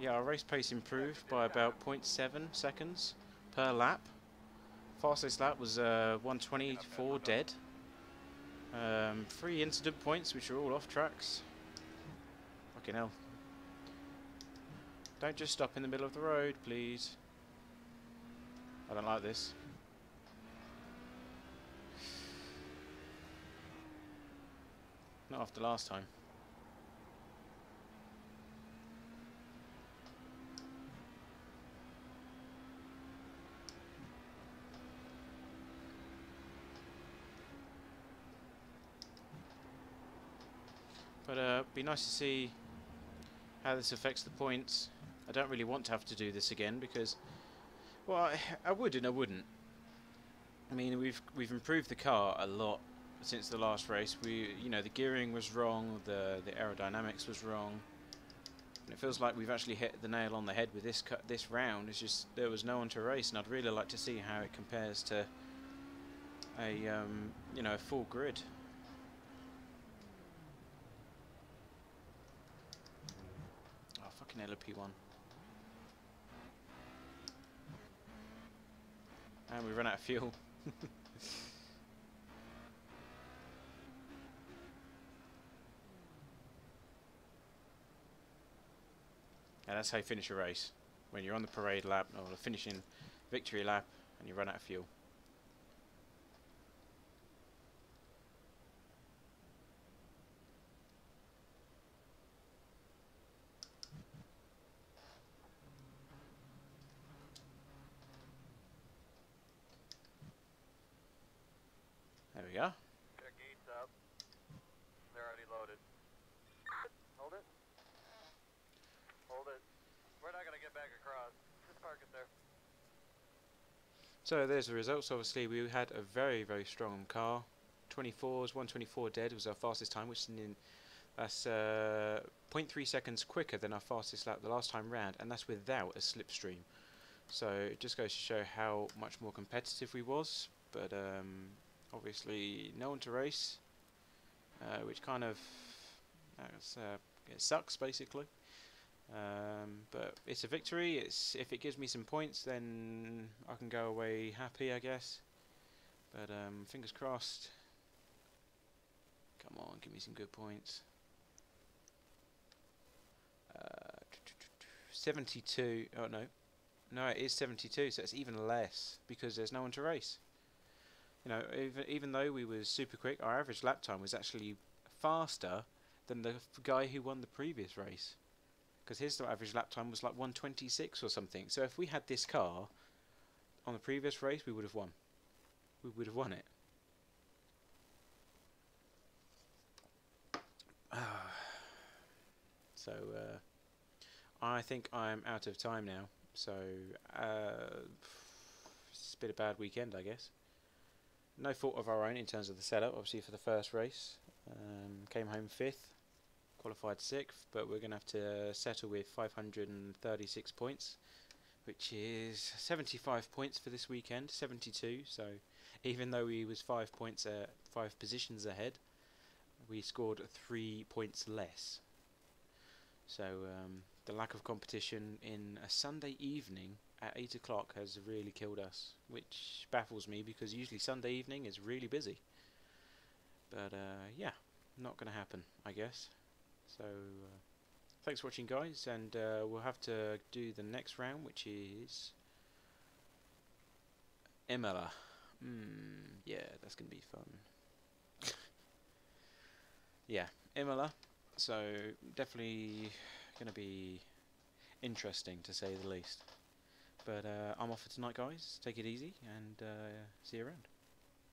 Yeah, our race pace improved by about 0.7 seconds per lap. Fastest lap was 124 dead. 3 incident points, which are all off tracks. Fucking hell. Don't just stop in the middle of the road, please. I don't like this. Not after last time. But be nice to see how this affects the points. I don't really want to have to do this again because, well, I would and I wouldn't. I mean, we've improved the car a lot since the last race. You know, the gearing was wrong, the aerodynamics was wrong, and it feels like we've actually hit the nail on the head with this round. It's just there was no one to race, and I'd really like to see how it compares to a you know, a full grid. Oh, fucking LMP1. And we run out of fuel. And that's how you finish a race. When you're on the parade lap, or the finishing victory lap, and you run out of fuel. There we go. Their gates up. They're already loaded. Hold it. Hold it. We're not gonna get back across. Just park it there. So there's the results. Obviously we had a very, very strong car. 24s, 124 dead was our fastest time, which is that's 0.3 seconds quicker than our fastest lap the last time round, and that's without a slipstream. So it just goes to show how much more competitive we was, but obviously no one to race, which kind of it sucks basically. But it's a victory. If it gives me some points, then I can go away happy, I guess. But fingers crossed. Come on, give me some good points. 72. Oh no, it is 72. So it's even less because there's no one to race. You know, even though we were super quick, our average lap time was actually faster than the guy who won the previous race. Because his average lap time was like 126 or something. So if we had this car on the previous race, we would have won. We would have won it. So I think I'm out of time now. So it's been a bad weekend, I guess. No fault of our own in terms of the setup. Obviously for the first race, came home 5th. Qualified 6th, but we're going to have to settle with 536 points, which is 75 points for this weekend, 72. So even though we was 5 positions ahead, we scored 3 points less. So the lack of competition in a Sunday evening at 8 o'clock has really killed us, which baffles me because usually Sunday evening is really busy. But yeah, not going to happen, I guess. So thanks for watching, guys, and we'll have to do the next round, which is Imola. Yeah, that's going to be fun. Yeah, Imola. So definitely going to be interesting, to say the least. But I'm off for tonight, guys. Take it easy, and see you around.